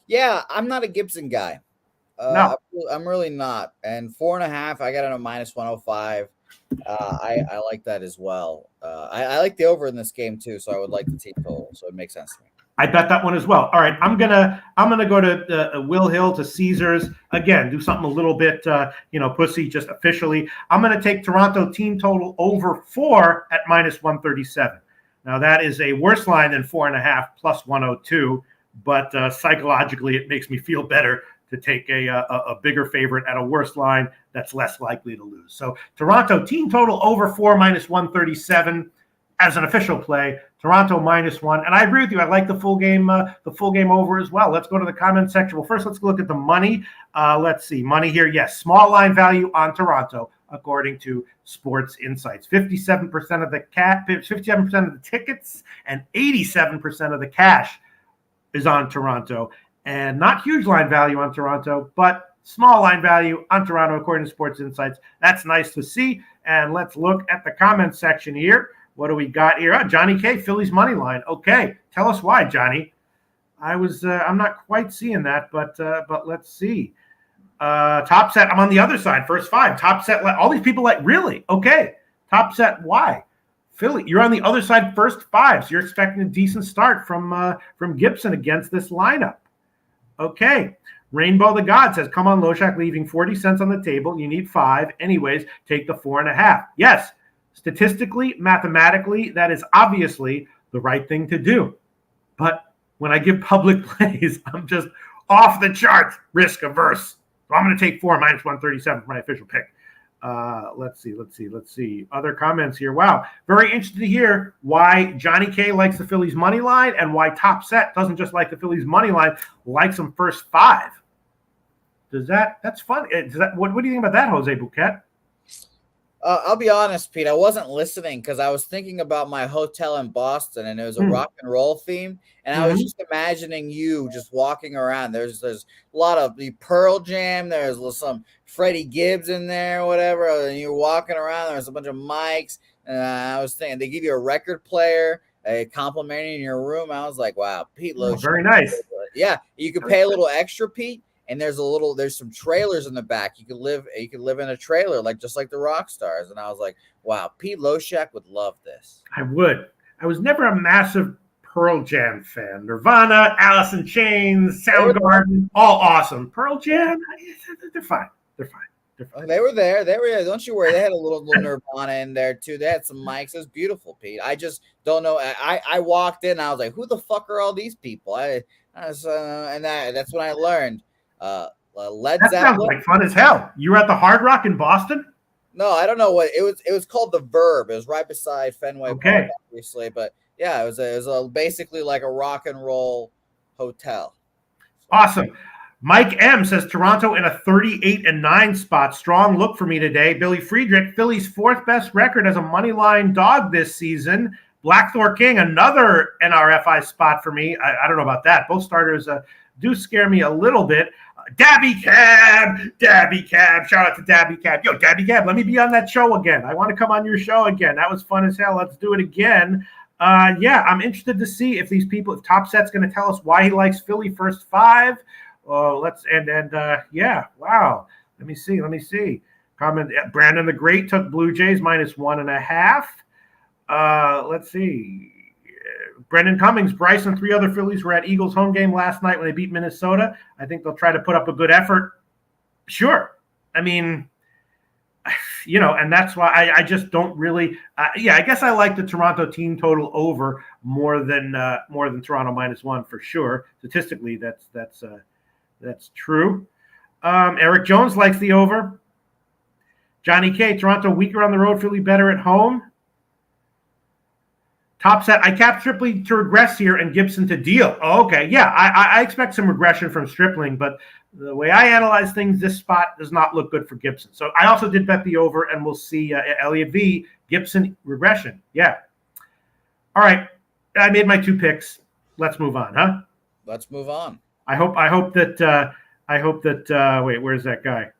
Yeah, I'm not a Gibson guy. No, I'm really not. And 4.5, I got it at -105. I like that as well. I like the over in this game too, so I would like the team total. So it makes sense to me. I bet that one as well. All right, I'm gonna go to Will Hill to Caesars again. Do something a little bit pussy, just officially. I'm gonna take Toronto team total over 4 at -137. Now that is a worse line than 4.5 +102. But psychologically, it makes me feel better to take a bigger favorite at a worse line that's less likely to lose. So Toronto team total over 4 -137 as an official play. Toronto -1, and I agree with you. I like the full game over as well. Let's go to the comment section. Well, first let's look at the money. Let's see money here. Yes, small line value on Toronto according to Sports Insights. 57% of the 57% of the tickets, and 87% of the cash is on Toronto, and not huge line value on Toronto, but small line value on Toronto according to Sports Insights. That's nice to see. And let's look at the comments section here. What do we got here? Johnny K, Phillies money line. Okay, tell us why, Johnny. I'm not quite seeing that, but let's see. Top set. I'm on the other side. First 5. Top set. All these people really? Okay. Top set. Why? Philly, you're on the other side, first 5, so you're expecting a decent start from Gibson against this lineup. Okay. Rainbow the God says, come on, Loshak, leaving 40 cents on the table. You need 5. Anyways, take the 4.5. Yes, statistically, mathematically, that is obviously the right thing to do. But when I give public plays, I'm just off the charts, risk averse. So I'm going to take 4 -137 for my official pick. Let's see. Other comments here. Wow. Very interested to hear why Johnny K likes the Phillies money line and why Top Set doesn't just like the Phillies money line, likes them first 5. That's fun. What do you think about that, Jose Bouquet? I'll be honest, Pete. I wasn't listening because I was thinking about my hotel in Boston, and it was a rock and roll theme, and I was just imagining you just walking around. There's a lot of the Pearl Jam. There's some Freddie Gibbs in there, whatever. And you're walking around. There's a bunch of mics, and I was thinking they give you a record player, complimenting in your room. I was like, wow, Pete Loshak. Very nice. Yeah, you could pay a little extra, Pete. And there's some trailers in the back. You could live in a trailer, just like the rock stars. And I was like, wow, Pete Loshak would love this. I would. I was never a massive Pearl Jam fan. Nirvana, Alice in Chains, Soundgarden, all awesome. Pearl Jam, they're fine. They were there. Don't you worry. They had a little Nirvana in there too. They had some mics. It was beautiful, Pete. I just don't know. I walked in. I was like, who the fuck are all these people? That's when I learned. Led that Zeppelin. Sounds like fun as hell. You were at the Hard Rock in Boston? No, I don't know what it was. It was called the Verb. It was right beside Fenway Park, obviously. But yeah, it was basically like a rock and roll hotel. Awesome. Mike M says Toronto in a 38-9 spot. Strong look for me today. Billy Friedrich, Philly's 4th best record as a money line dog this season. Blackthorn King, another NRFI spot for me. I don't know about that. Both starters do scare me a little bit. Dabby Cab. Shout out to Dabby Cab. Yo, Dabby Cab, let me be on that show again. I want to come on your show again. That was fun as hell. Let's do it again. I'm interested to see if Top Set's going to tell us why he likes Philly first 5. Wow. Let me see. Comment. Brandon the Great took Blue Jays -1.5. Let's see. Brendan Cummings, Bryce, and 3 other Phillies were at Eagles home game last night when they beat Minnesota. I think they'll try to put up a good effort. Sure. I mean, and that's why I just don't really. I guess I like the Toronto team total over more than Toronto -1 for sure. Statistically, that's true. Eric Jones likes the over. Johnny K, Toronto weaker on the road, Philly better at home. Top set, I capped Stripling to regress here and Gibson to deal. Oh, okay. Yeah, I expect some regression from Stripling, but the way I analyze things, this spot does not look good for Gibson. So I also did bet the over, and we'll see Elliott V, Gibson regression. Yeah. All right. I made my 2 picks. Let's move on, huh? Let's move on. I hope that wait, where's that guy?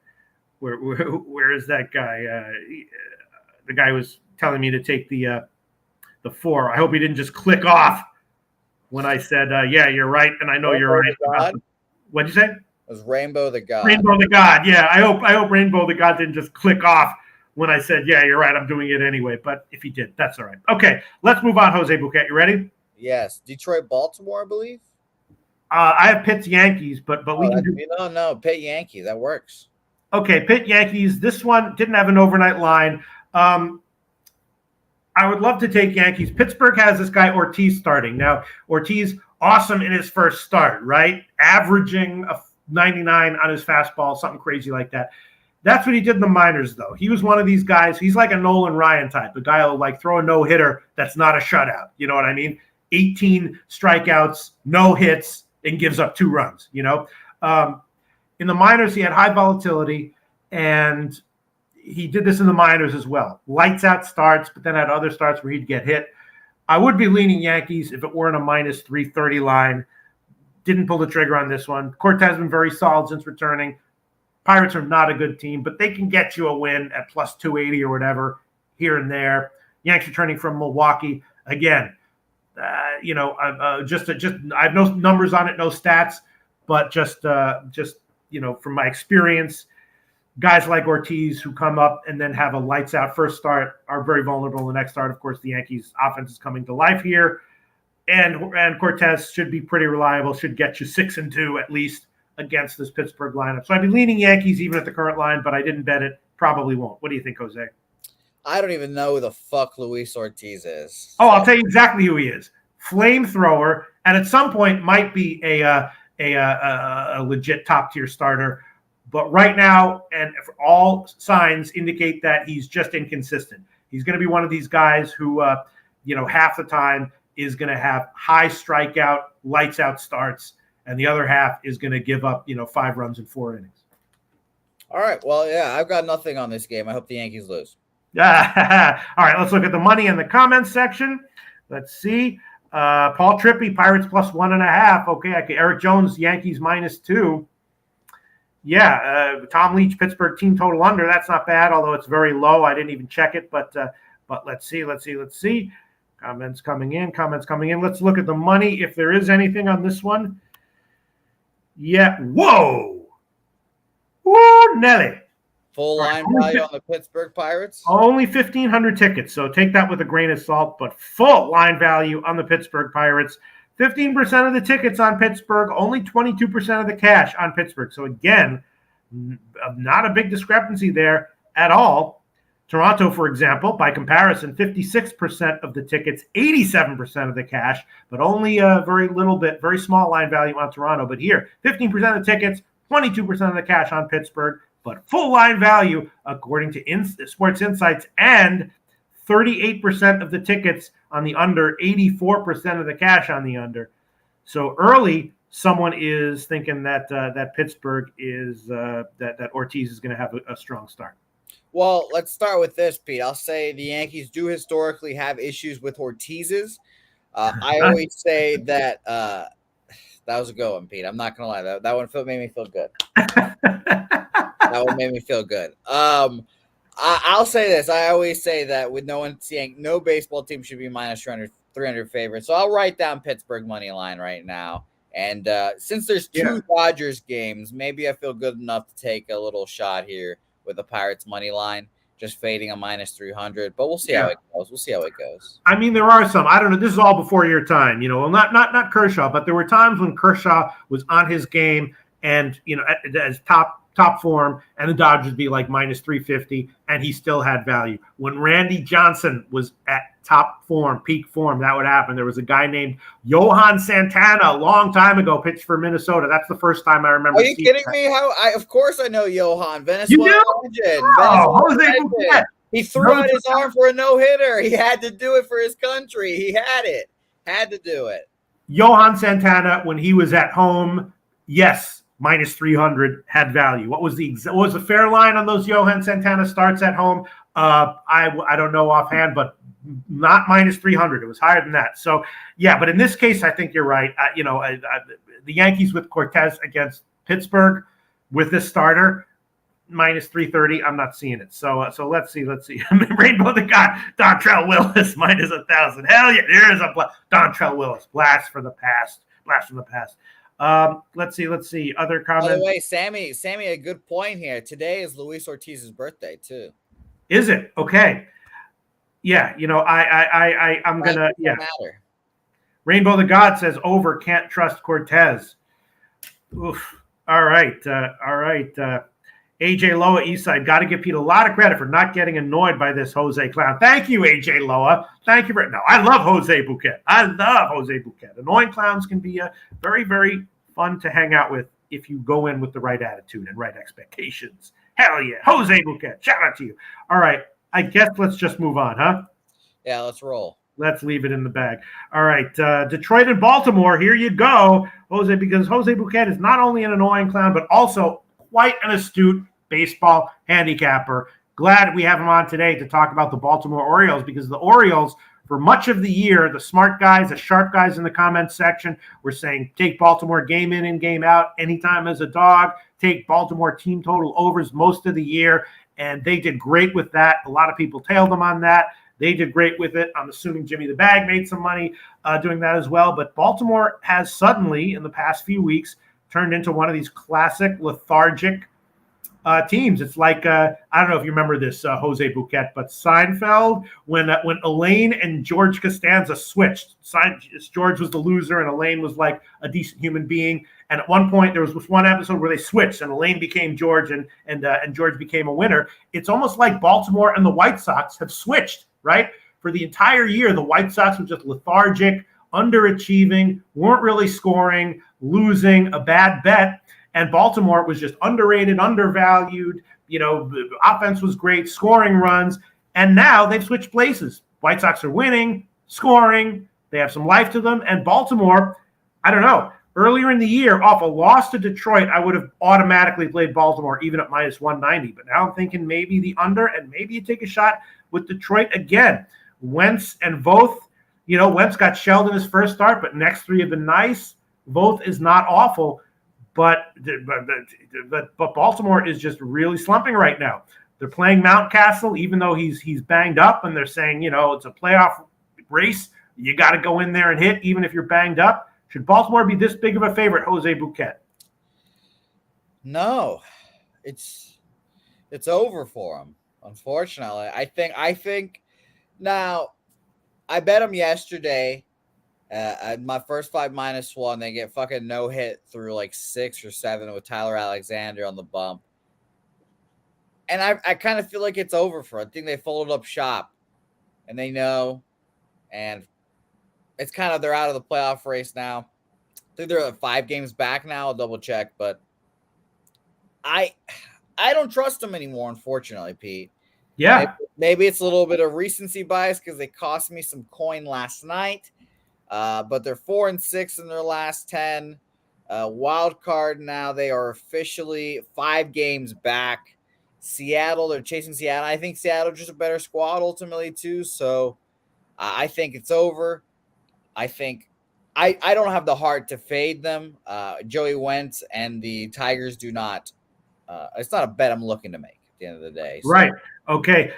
Where is that guy? The guy was telling me to take the 4. I hope he didn't just click off when I said, yeah, you're right, and I know you're right. What'd you say? It was Rainbow the God. Rainbow the God, yeah. I hope Rainbow the God didn't just click off when I said, yeah, you're right, I'm doing it anyway. But if he did, that's all right. Okay, let's move on, Jose Bouquet. You ready? Yes. Detroit, Baltimore, I believe. I have Pitt's Yankees, but we can do no Pitt Yankees. That works. Okay, Pitt Yankees. This one didn't have an overnight line. I would love to take Yankees. Pittsburgh has this guy Ortiz starting. Now, Ortiz, awesome in his first start, right? Averaging a 99 on his fastball, something crazy like that. That's what he did in the minors, though. He was one of these guys. He's like a Nolan Ryan type. A guy who'll throw a no-hitter that's not a shutout. You know what I mean? 18 strikeouts, no hits, and gives up 2 runs, In the minors, he had high volatility, and he did this in the minors as well. Lights out starts, but then had other starts where he'd get hit. I would be leaning Yankees if it weren't a -330 line. Didn't pull the trigger on this one. Cortez has been very solid since returning. Pirates are not a good team, but they can get you a win at +280 or whatever here and there. Yanks returning from Milwaukee. Again, I have no numbers on it, no stats, but just from my experience, guys like Ortiz who come up and then have a lights out first start are very vulnerable in the next start. Of course, the Yankees offense is coming to life here, and Cortez should be pretty reliable, should get you 6-2 at least against this Pittsburgh lineup. So I'd be leaning Yankees even at the current line, but I didn't bet it. Probably won't. What do you think, Jose? I don't even know who the fuck Luis Ortiz is. Oh, I'll tell you exactly who he is. Flamethrower, and at some point might be a legit top tier starter. But right now, and all signs indicate that he's just inconsistent. He's going to be one of these guys who, half the time is going to have high strikeout, lights out starts, and the other half is going to give up, 5 runs in 4 innings. All right. Well, yeah, I've got nothing on this game. I hope the Yankees lose. All right, let's look at the money in the comments section. Let's see. Paul Trippy, Pirates +1.5. Okay, Eric Jones, Yankees -2. Yeah, Tom Leach, Pittsburgh team total under. That's not bad, although it's very low. I didn't even check it, but let's see. Comments coming in. Let's look at the money if there is anything on this one. Yeah. Whoa. Woo, Nelly. Full line value on the Pittsburgh Pirates? Only 1,500 tickets, so take that with a grain of salt, but full line value on the Pittsburgh Pirates. 15% of the tickets on Pittsburgh, only 22% of the cash on Pittsburgh. So again, not a big discrepancy there at all. Toronto, for example, by comparison, 56% of the tickets, 87% of the cash, but only a very small line value on Toronto. But here, 15% of the tickets, 22% of the cash on Pittsburgh, but full line value according to Sports Insights, and 38% of the tickets on the under, 84% of the cash on the under. So early, someone is thinking that Pittsburgh is that Ortiz is going to have a strong start. Well, let's start with this, Pete. I'll say the Yankees do historically have issues with Ortiz's. I always say that that was a good one, Pete. I'm not gonna lie, that one made me feel good. That one made me feel good. I'll say this. I always say that with no baseball team should be minus 300 favorites. So I'll write down Pittsburgh money line right now. And since there's 2 Dodgers games, maybe I feel good enough to take a little shot here with the Pirates money line, just fading a -300. But we'll see how it goes. We'll see how it goes. I mean, there are some. I don't know. This is all before your time, well, not Kershaw, but there were times when Kershaw was on his game and as top form, and the Dodgers be like -350, and he still had value. When Randy Johnson was at top form, peak form, that would happen. There was a guy named Johan Santana a long time ago, pitched for Minnesota. That's the first time I remember. Are you kidding me? Of course I know Johan. Venezuela legend. Jose Bouquet. He threw out his arm for a no-hitter. He had to do it for his country. He had it. Had to do it. Johan Santana, when he was at home, yes, -300 had value. What was the fair line on those Johan Santana starts at home? I don't know offhand, but not -300. It was higher than that. So yeah, but in this case, I think you're right. The Yankees with Cortez against Pittsburgh with this starter, -330. I'm not seeing it. So let's see. Rainbow the God, Dontrell Willis -1,000. Hell yeah, there is a Dontrell Willis blast from the past. Let's see. Other comments. By the way, Sammy, a good point here. Today is Luis Ortiz's birthday too. Is it? Okay. Yeah, I'm gonna. Yeah. Matter. Rainbow the God says over. Can't trust Cortez. Oof. All right. AJ Loa Eastside. Got to give Pete a lot of credit for not getting annoyed by this Jose clown. Thank you, AJ Loa. Thank you for no. I love Jose Bouquet. Annoying clowns can be very, very fun to hang out with if you go in with the right attitude and right expectations. Hell yeah, Jose Bouquet. Shout out to you. All right. I guess let's just move on, huh? Yeah, let's roll. Let's leave it in the bag. All right. Detroit and Baltimore, here you go, Jose, because Jose Bouquet is not only an annoying clown, but also quite an astute baseball handicapper. Glad we have him on today to talk about the Baltimore Orioles, because the Orioles, for much of the year, the smart guys, the sharp guys in the comments section were saying, take Baltimore game in and game out, anytime as a dog, take Baltimore team total overs most of the year. And they did great with that. A lot of people tailed them on that. They did great with it. I'm assuming Jimmy the Bag made some money doing that as well. But Baltimore has suddenly, in the past few weeks, turned into one of these classic lethargic teams. It's like, I don't know if you remember this, Jose Bouquet, but Seinfeld, when Elaine and George Costanza switched, George was the loser and Elaine was like a decent human being. And at one point, there was this one episode where they switched and Elaine became George and George became a winner. It's almost like Baltimore and the White Sox have switched, right? For the entire year, the White Sox were just lethargic, underachieving, weren't really scoring, losing, a bad bet. And Baltimore was just underrated, undervalued. The offense was great, scoring runs. And now they've switched places. White Sox are winning, scoring. They have some life to them. And Baltimore, I don't know. Earlier in the year, off a loss to Detroit, I would have automatically played Baltimore even at -190. But now I'm thinking maybe the under, and maybe you take a shot with Detroit again. Wentz and Voth, Wentz got shelled in his first start, but next three have been nice. Voth is not awful, but Baltimore is just really slumping right now. They're playing Mountcastle, even though he's banged up, and they're saying, it's a playoff race. You got to go in there and hit, even if you're banged up. Should Baltimore be this big of a favorite, Jose Bouquet? No, it's over for him. Unfortunately, I think now. I bet him yesterday. My first 5 -1, they get fucking no hit through like 6 or 7 with Tyler Alexander on the bump, and I kind of feel like it's over for. I think they folded up shop, and they know, and it's kind of they're out of the playoff race now. I think they're 5 games back now. I'll double check, but I don't trust them anymore. Unfortunately, Pete. Yeah, maybe it's a little bit of recency bias because they cost me some coin last night. But they're 4-6 in their last 10. Wild card now. They are officially 5 games back. Seattle, they're chasing Seattle. I think Seattle just a better squad ultimately too. So I think it's over. I think I don't have the heart to fade them. Joey Wentz and the Tigers do not. It's not a bet I'm looking to make. the end of the day. So. Right. Okay.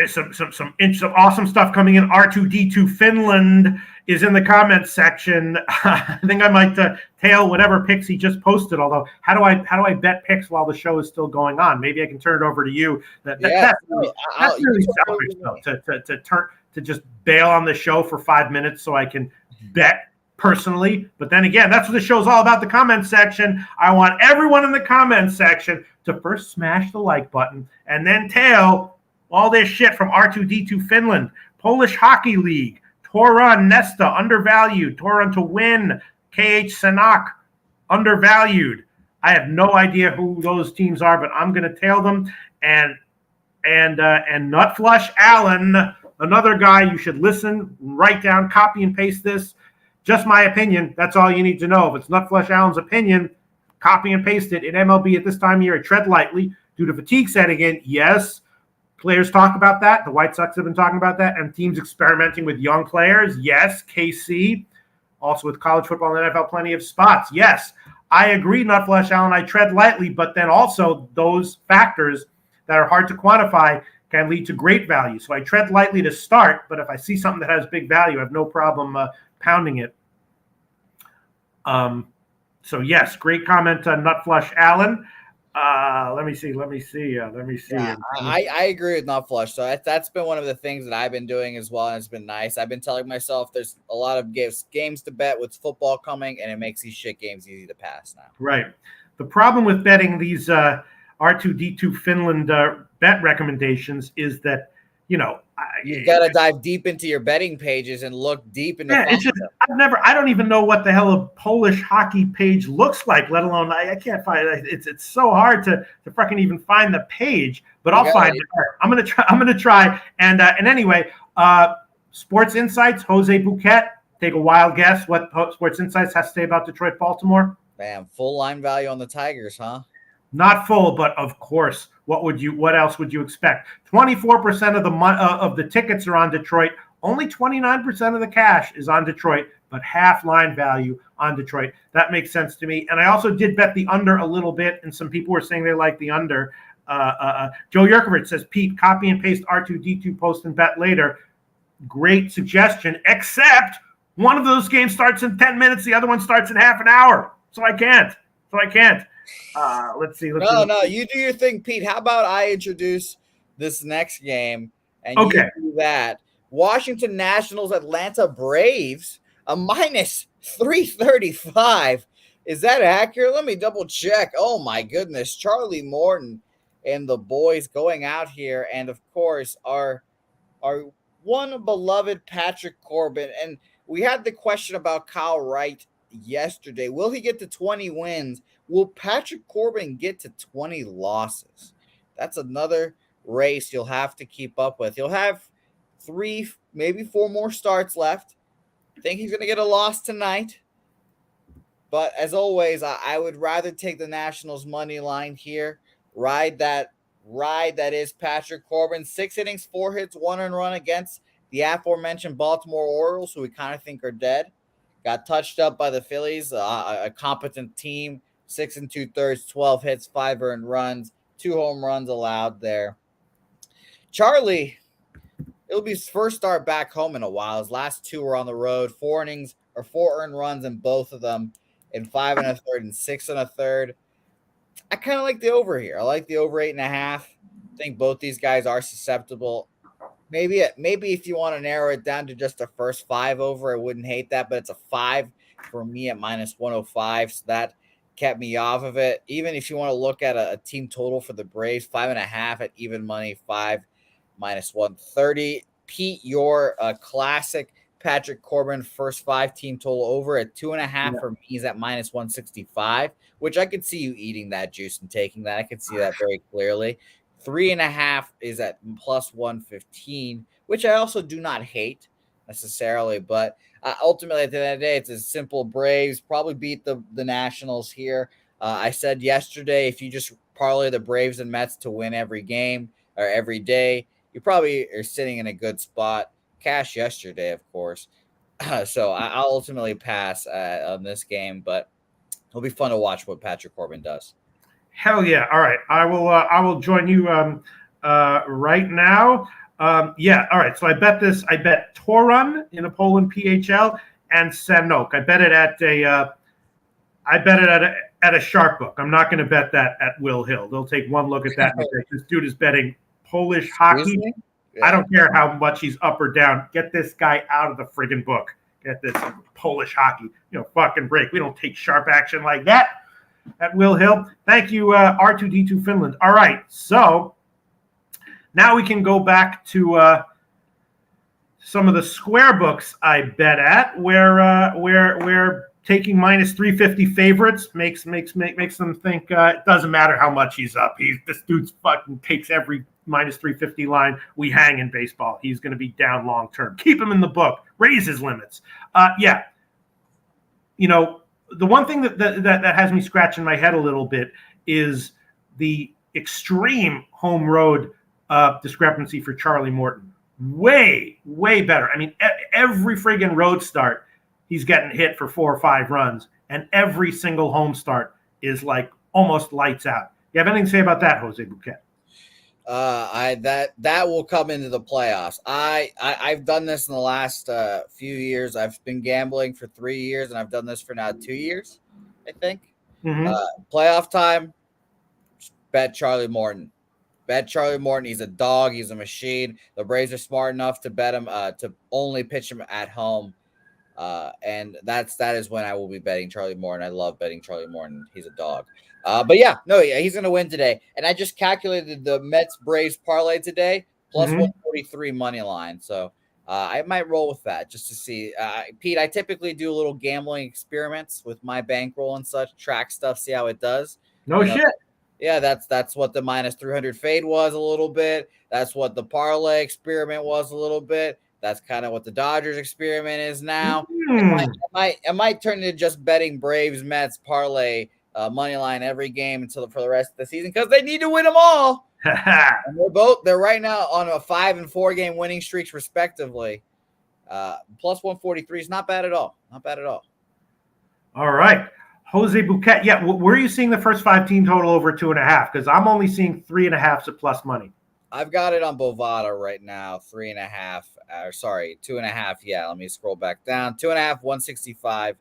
Some awesome stuff coming in. R2D2 Finland is in the comments section. I think I might tail whatever picks he just posted. Although, how do I bet picks while the show is still going on? Maybe I can turn it over to you. That's really selfish though, to just bail on the show for 5 minutes so I can bet personally. But then again, that's what the show's all about, the comments section. I want everyone in the comments section to first smash the like button and then tail all this shit from R2D2 Finland, Polish Hockey League, Toron Nesta, undervalued, Toron to win, KH Sanak, undervalued. I have no idea who those teams are, but I'm going to tail them. And Nutflush Allen, another guy you should listen, write down, copy and paste this. Just my opinion. That's all you need to know. If it's Nutflush Allen's opinion, copy and paste it. In MLB at this time of year, I tread lightly due to fatigue setting in. Yes, players talk about that. The White Sox have been talking about that. And teams experimenting with young players. Yes, KC. Also with college football and NFL, plenty of spots. Yes, I agree, Nutflush Allen. I tread lightly, but then also those factors that are hard to quantify can lead to great value. So I tread lightly to start, but if I see something that has big value, I have no problem pounding it. So yes, great comment, Nutflush Allen. Let me see. Yeah, I agree with Nutflush. So that's been one of the things that I've been doing as well, and it's been nice. I've been telling myself there's a lot of games to bet with football coming, and it makes these shit games easy to pass now. Right. The problem with betting these R2D2 Finland bet recommendations is that, you got to dive deep into your betting pages and look deep into. Yeah, it's just I don't even know what the hell a Polish hockey page looks like, let alone I can't find it. It's so hard to fucking even find the page, but I'll find it. I'm gonna try. And anyway, Sports Insights, Jose Bouquet. Take a wild guess what Sports Insights has to say about Detroit, Baltimore. Man, full line value on the Tigers, huh? Not full, but of course. What else would you expect? 24% of the tickets are on Detroit. Only 29% of the cash is on Detroit, but half line value on Detroit. That makes sense to me. And I also did bet the under a little bit, and some people were saying they like the under. Joe Yurkovich says, Pete, copy and paste R2D2 post and bet later. Great suggestion, except one of those games starts in 10 minutes. The other one starts in half an hour. So I can't. Let's see. No, you do your thing, Pete. How about I introduce this next game and you do that? Washington Nationals, Atlanta Braves, a minus 335. Is that accurate? Let me double check. Oh my goodness. Charlie Morton and the boys going out here. And of course, our one beloved Patrick Corbin. And we had the question about Kyle Wright yesterday. Will he get to 20 wins? Will Patrick Corbin get to 20 losses? That's another race you'll have to keep up with. He'll have 3, maybe 4 more starts left. I think he's going to get a loss tonight. But as always, I would rather take the Nationals money line here. Ride that is Patrick Corbin. 6 innings, 4 hits, 1 earned run against the aforementioned Baltimore Orioles, who we kind of think are dead. Got touched up by the Phillies, a competent team. 6 2/3, 12 hits, 5 earned runs, 2 home runs allowed there. Charlie, it'll be his first start back home in a while. His last 2 were on the road. 4 innings or 4 earned runs in both of them, in 5 1/3 and 6 1/3. I kind of like the over here. I like the over 8.5. I think both these guys are susceptible. Maybe if you want to narrow it down to just the first 5 over, I wouldn't hate that. But it's a 5 for me at minus 105. So that kept me off of it. Even if you want to look at a team total for the Braves, 5.5 at even money, 5 minus 130. Pete, your classic Patrick Corbin first 5 team total over at 2.5 for me is at minus 165, which I could see you eating that juice and taking that. I could see that very clearly. 3.5 is at plus 115, which I also do not hate necessarily, but ultimately at the end of the day, it's a simple Braves probably beat the Nationals here. I said yesterday, if you just parlay the Braves and Mets to win every game or every day, you probably are sitting in a good spot. Cash yesterday, of course. So I'll ultimately pass on this game, but it'll be fun to watch what Patrick Corbin does. Hell yeah! All right, I will join you right now. Yeah. All right. So I bet this. I bet Torun in a Poland PHL and Sanok. I bet it at a. I bet it at a sharp book. I'm not going to bet that at Will Hill. They'll take one look at that and say, this dude is betting Polish hockey. Yeah. I don't care how much he's up or down. Get this guy out of the friggin' book. Get this Polish hockey. Fucking break. We don't take sharp action like that at Will Hill. Thank you, R2D2 Finland. All right. So now we can go back to some of the square books I bet at where taking minus 350 favorites makes them think it doesn't matter how much he's up. This dude's fucking takes every minus 350 line we hang in baseball. He's going to be down long term. Keep him in the book. Raise his limits. Yeah. The one thing that has me scratching my head a little bit is the extreme home road discrepancy for Charlie Morton. Way better. I mean, every friggin' road start, he's getting hit for 4 or 5 runs, and every single home start is like almost lights out. You have anything to say about that, Jose Bouquet? That will come into the playoffs. I've done this in the last few years. I've been gambling for 3 years, and I've done this for now 2 years, I think. Mm-hmm. Playoff time, bet Charlie Morton. Bet Charlie Morton. He's a dog. He's a machine. The Braves are smart enough to bet him to only pitch him at home. And that is when I will be betting Charlie Morton. I love betting Charlie Morton. He's a dog. But he's going to win today. And I just calculated the Mets Braves parlay today, plus 143 money line. So I might roll with that just to see. Pete, I typically do a little gambling experiments with my bankroll and such, track stuff, see how it does. No shit. Yeah, that's what the minus 300 fade was a little bit. That's what the parlay experiment was a little bit. That's kind of what the Dodgers experiment is now. It might turn into just betting Braves, Mets, parlay, money line every game for the rest of the season because they need to win them all. And they're right now on a 5 and 4 game winning streaks respectively. Plus 143 is not bad at all. Not bad at all. All right. Jose Bouquet. Yeah. Where are you seeing the first 5 team total over 2.5? Because I'm only seeing 3.5s at plus money. I've got it on Bovada right now, 3.5. 2.5. Yeah, let me scroll back down. 2.5, 165.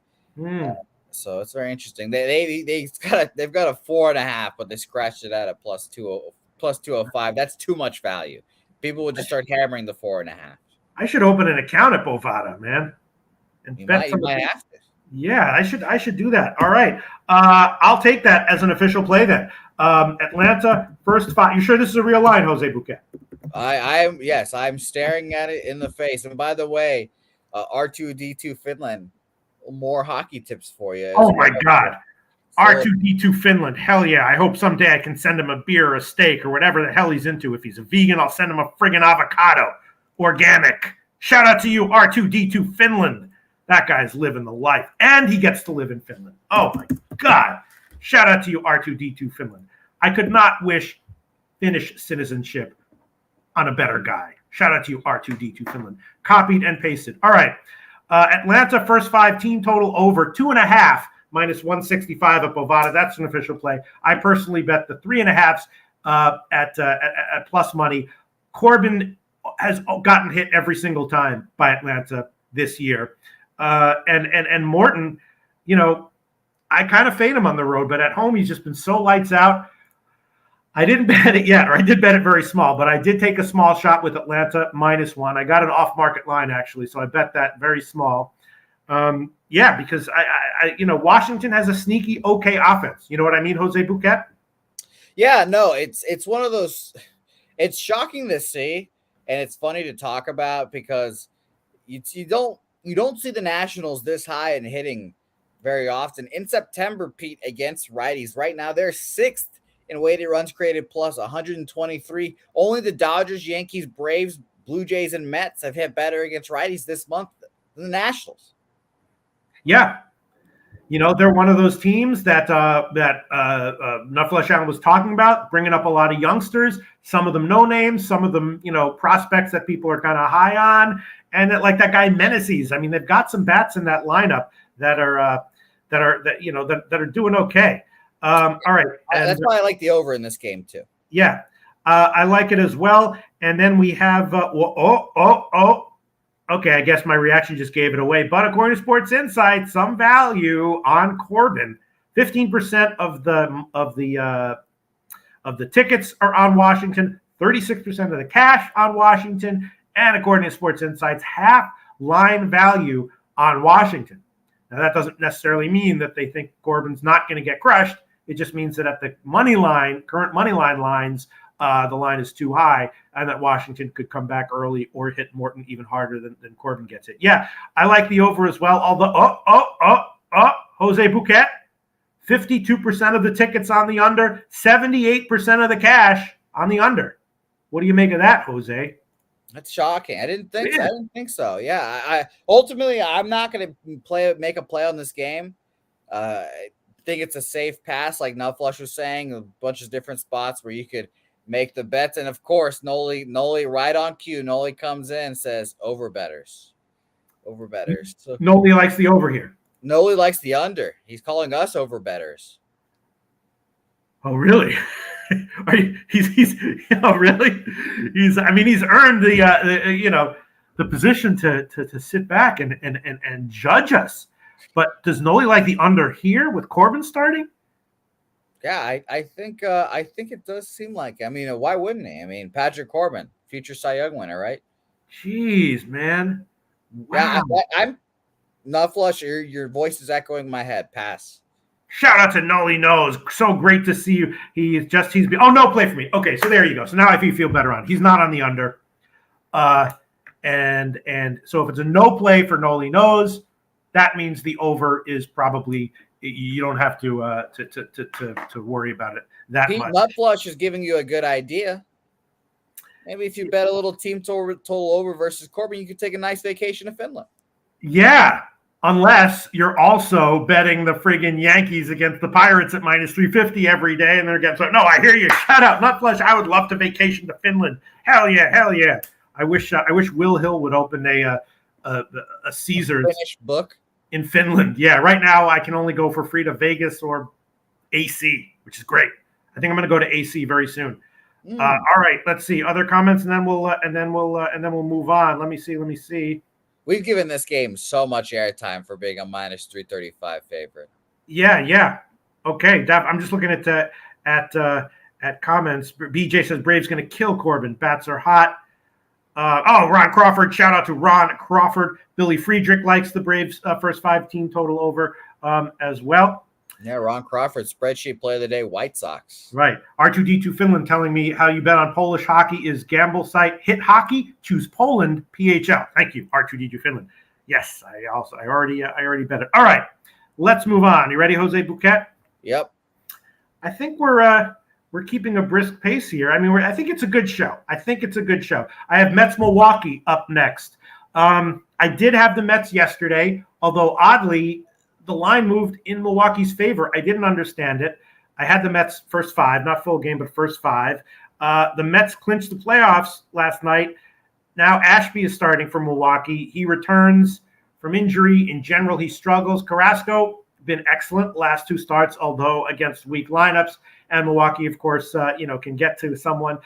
So it's very interesting. They've got a 4.5, but they scratched it out at plus 205. That's too much value. People would just start hammering the 4.5. I should open an account at Bovada, man. And you might have to. Yeah, I should do that. All right. I'll take that as an official play then. Atlanta, first 5. You sure this is a real line, Jose Bouquet? I am. Yes, I'm staring at it in the face. And by the way, R2D2 Finland, more hockey tips for you. Oh my God. R2D2 Finland. Hell yeah. I hope someday I can send him a beer or a steak or whatever the hell he's into. If he's a vegan, I'll send him a friggin' avocado. Organic. Shout out to you, R2D2 Finland. That guy's living the life. And he gets to live in Finland. Oh my God. Shout out to you, R2D2 Finland. I could not wish Finnish citizenship on a better guy. Shout out to you, R2D2 Finland. Copied and pasted. All right. Atlanta, first 5 team total over 2.5 minus 165 at Bovada. That's an official play. I personally bet the 3.5s at plus money. Corbin has gotten hit every single time by Atlanta this year. And Morton, I kind of fade him on the road, but at home he's just been so lights out. I didn't bet it yet, or I did bet it very small, but I did take a small shot with Atlanta -1. I got an off-market line actually, so I bet that very small. Because I Washington has a sneaky okay offense. You know what I mean, Jose Bouquet? Yeah, no, it's one of those. It's shocking to see, and it's funny to talk about because you don't see the Nationals this high in hitting very often. In September, Pete, against righties, right now they're 6th in weighted runs created plus 123. Only the Dodgers, Yankees, Braves, Blue Jays, and Mets have hit better against righties this month than the Nationals. Yeah. They're one of those teams that Loshak was talking about, bringing up a lot of youngsters, some of them no names, some of them, prospects that people are kind of high on. And that, like that guy Meneses, I mean, they've got some bats in that lineup that are doing okay. All right. That's why I like the over in this game too. Yeah, I like it as well. And then we have okay, I guess my reaction just gave it away. But according to Sports Insight, some value on Corbin. 15% of the tickets are on Washington. 36% of the cash on Washington, and according to Sports Insight's half line value on Washington. Now that doesn't necessarily mean that they think Corbin's not going to get crushed. It just means that at the money line, current money line lines, the line is too high, and that Washington could come back early or hit Morton even harder than Corbin gets hit. Yeah, I like the over as well. Although, Jose Bouquet, 52% of the tickets on the under, 78% of the cash on the under. What do you make of that, Jose? That's shocking. I didn't think so. Yeah, I ultimately I'm not going to make a play on this game. I think it's a safe pass, like Nutflush was saying. A bunch of different spots where you could make the bets, and of course, Noli right on cue. Noli comes in and says over betters. So, Noli likes the over here. Noli likes the under. He's calling us over betters. Oh, really? He's oh, really? He's earned the position to sit back and judge us. But does Noli like the under here with Corbin starting? Yeah, I think it does seem like. I mean, why wouldn't he? I mean, Patrick Corbin, future Cy Young winner, right? Jeez, man. Wow. Yeah, I'm not flush. Your voice is echoing in my head. Pass. Shout out to Noli Knows. So great to see you. No play for me. Okay, so there you go. So now I feel better on. He's not on the under. And so if it's a no play for Noli Knows, that means the over is probably, you don't have to worry about it that Pete much. Nutflush is giving you a good idea. Maybe if you bet a little team total over versus Corbin, you could take a nice vacation to Finland. Yeah, unless you're also betting the friggin' Yankees against the Pirates at minus 350 every day, and they're getting so. No, I hear you. Shut up, Nutflush. I would love to vacation to Finland. Hell yeah. I wish Will Hill would open a Caesars Finnish book in Finland. Yeah, right now I can only go for free to Vegas or AC, which is great. I think I'm going to go to AC very soon. All right, let's see other comments, and then we'll move on. Let me see. We've given this game so much airtime for being a minus 335 favorite. Yeah. Okay, I'm just looking at comments. BJ says Braves going to kill Corbin. Bats are hot. Ron Crawford. Shout out to Ron Crawford. Billy Friedrich likes the Braves first 5 team total over as well. Yeah, Ron Crawford, spreadsheet player of the day, White Sox. Right. R2D2 Finland telling me how you bet on Polish hockey is gamble site Hit Hockey. Choose Poland PHL. Thank you, R2D2 Finland. Yes, I already bet it. All right, let's move on. You ready, Jose Bouquet? Yep. I think we're keeping a brisk pace here. I mean, I think it's a good show. I have Mets Milwaukee up next. I did have the Mets yesterday, although oddly, the line moved in Milwaukee's favor. I didn't understand it. I had the Mets first 5, not full game, but first 5. The Mets clinched the playoffs last night. Now Ashby is starting for Milwaukee. He returns from injury. In general, he struggles. Carrasco, been excellent last 2 starts, although against weak lineups. And Milwaukee, of course, can get to someone.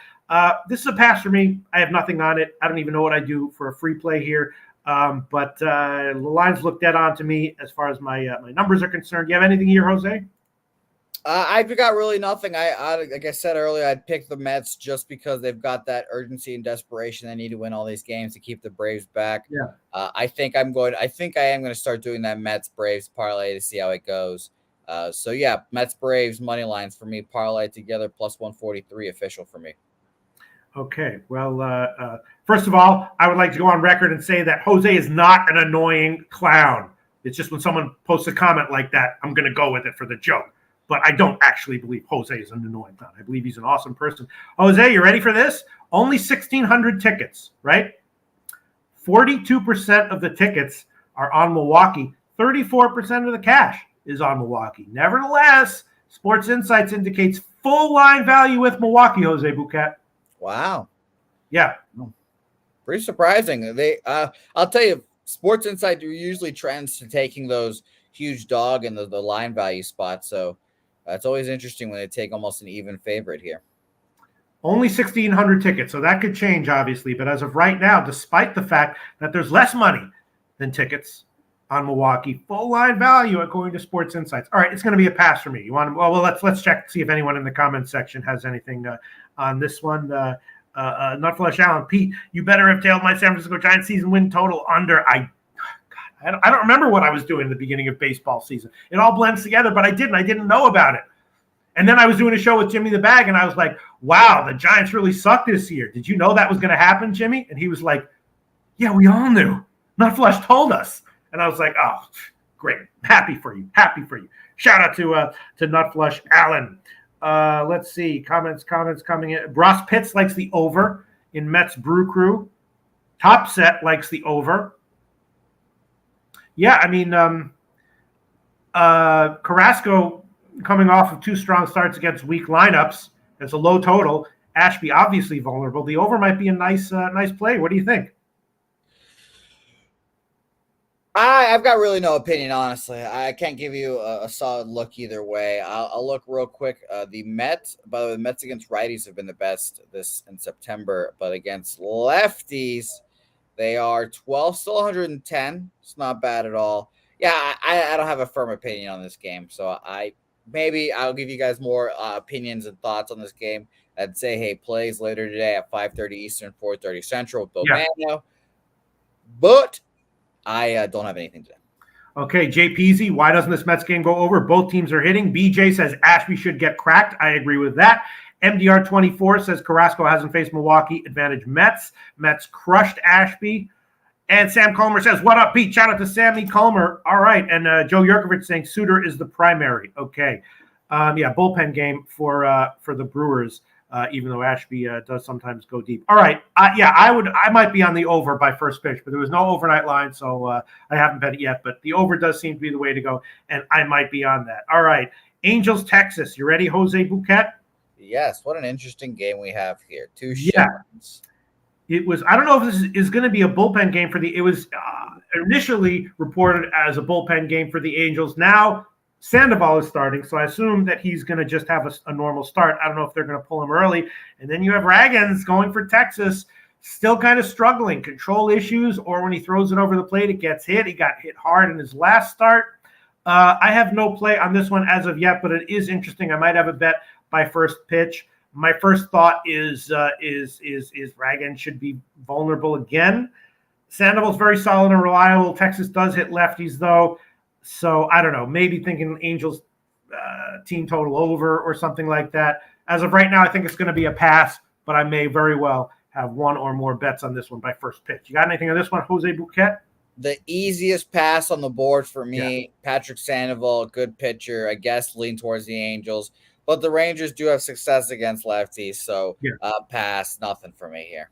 This is a pass for me. I have nothing on it. I don't even know what I do for a free play here. But the lines look dead on to me as far as my numbers are concerned. Do you have anything here, Jose? I've got really nothing. I like I said earlier, I'd pick the Mets just because they've got that urgency and desperation. They need to win all these games to keep the Braves back. Yeah. I think I am going to start doing that Mets Braves parlay to see how it goes. So yeah, Mets Braves money lines for me, parlay together plus 143 official for me. Okay, well, first of all, I would like to go on record and say that Jose is not an annoying clown. It's just when someone posts a comment like that, I'm going to go with it for the joke. But I don't actually believe Jose is an annoying clown. I believe he's an awesome person. Jose, you ready for this? Only 1,600 tickets, right? 42% of the tickets are on Milwaukee. 34% of the cash is on Milwaukee. Nevertheless, Sports Insights indicates full line value with Milwaukee, Jose Bouquet. Wow. Yeah. Pretty surprising. I'll tell you, Sports Insight usually trends to taking those huge dog and the line value spots. So It's always interesting when they take almost an even favorite here. Only 1,600 tickets, so that could change, obviously. But as of right now, despite the fact that there's less money than tickets on Milwaukee, full line value according to Sports Insights. All right, it's going to be a pass for me. You want to? Well, let's check, see if anyone in the comments section has anything on this one. Not Flush Allen, Pete, you better have tailed my San Francisco Giants season win total under. I don't remember what I was doing in the beginning of baseball season. It all blends together, but I didn't know about it. And then I was doing a show with Jimmy the Bag, and I was like, wow, the Giants really suck this year. Did you know that was going to happen, Jimmy? And he was like, yeah, we all knew. Not Flush told us. And I was like, oh, great. Happy for you. Shout out to Not Flush Allen. Let's see. Comments coming in. Ross Pitts likes the over in Mets Brew Crew. Top Set likes the over. Yeah, I mean, Carrasco coming off of 2 strong starts against weak lineups. There's a low total. Ashby obviously vulnerable. The over might be a nice play. What do you think? I've got really no opinion, honestly. I can't give you a solid look either way. I'll look real quick. The Mets, by the way, the Mets against righties have been the best this in September, but against lefties, they are 12, still 110. It's not bad at all. Yeah, I don't have a firm opinion on this game, so I'll give you guys more opinions and thoughts on this game. I'd say, hey, plays later today at 5:30 Eastern, 4:30 Central with Bill Mano. But I don't have anything today. Okay, Jay Peasy, why doesn't this Mets game go over? Both teams are hitting. BJ says Ashby should get cracked. I agree with that. MDR24 says Carrasco hasn't faced Milwaukee. Advantage Mets. Mets crushed Ashby. And Sam Culmer says, what up, Pete? Shout out to Sammy Culmer. All right. And Joe Yurkovich saying Suter is the primary. Okay. Bullpen game for the Brewers, even though Ashby does sometimes go deep. All right. I might be on the over by first pitch, but there was no overnight line, so I haven't bet it yet. But the over does seem to be the way to go, and I might be on that. All right. Angels, Texas. You ready, Jose Bouquet? Yes. What an interesting game we have here. 2 shots. Yeah. It was, I don't know if this is going to be a bullpen game it was initially reported as a bullpen game for the Angels. Now Sandoval is starting, so I assume that he's going to just have a normal start. I don't know if they're going to pull him early. And then you have Ragans going for Texas, still kind of struggling, control issues, or when he throws it over the plate, it gets hit. He got hit hard in his last start. I have no play on this one as of yet, but it is interesting. I might have a bet by first pitch. My first thought is Ragan should be vulnerable again. Sandoval's very solid and reliable. Texas does hit lefties, though. So I don't know, maybe thinking Angels team total over or something like that. As of right now, I think it's going to be a pass, but I may very well have one or more bets on this one by first pitch. You got anything on this one, Jose Bouquet? The easiest pass on the board for me, Patrick Sandoval, good pitcher. I guess lean towards the Angels. But the Rangers do have success against lefties, so pass, nothing for me here.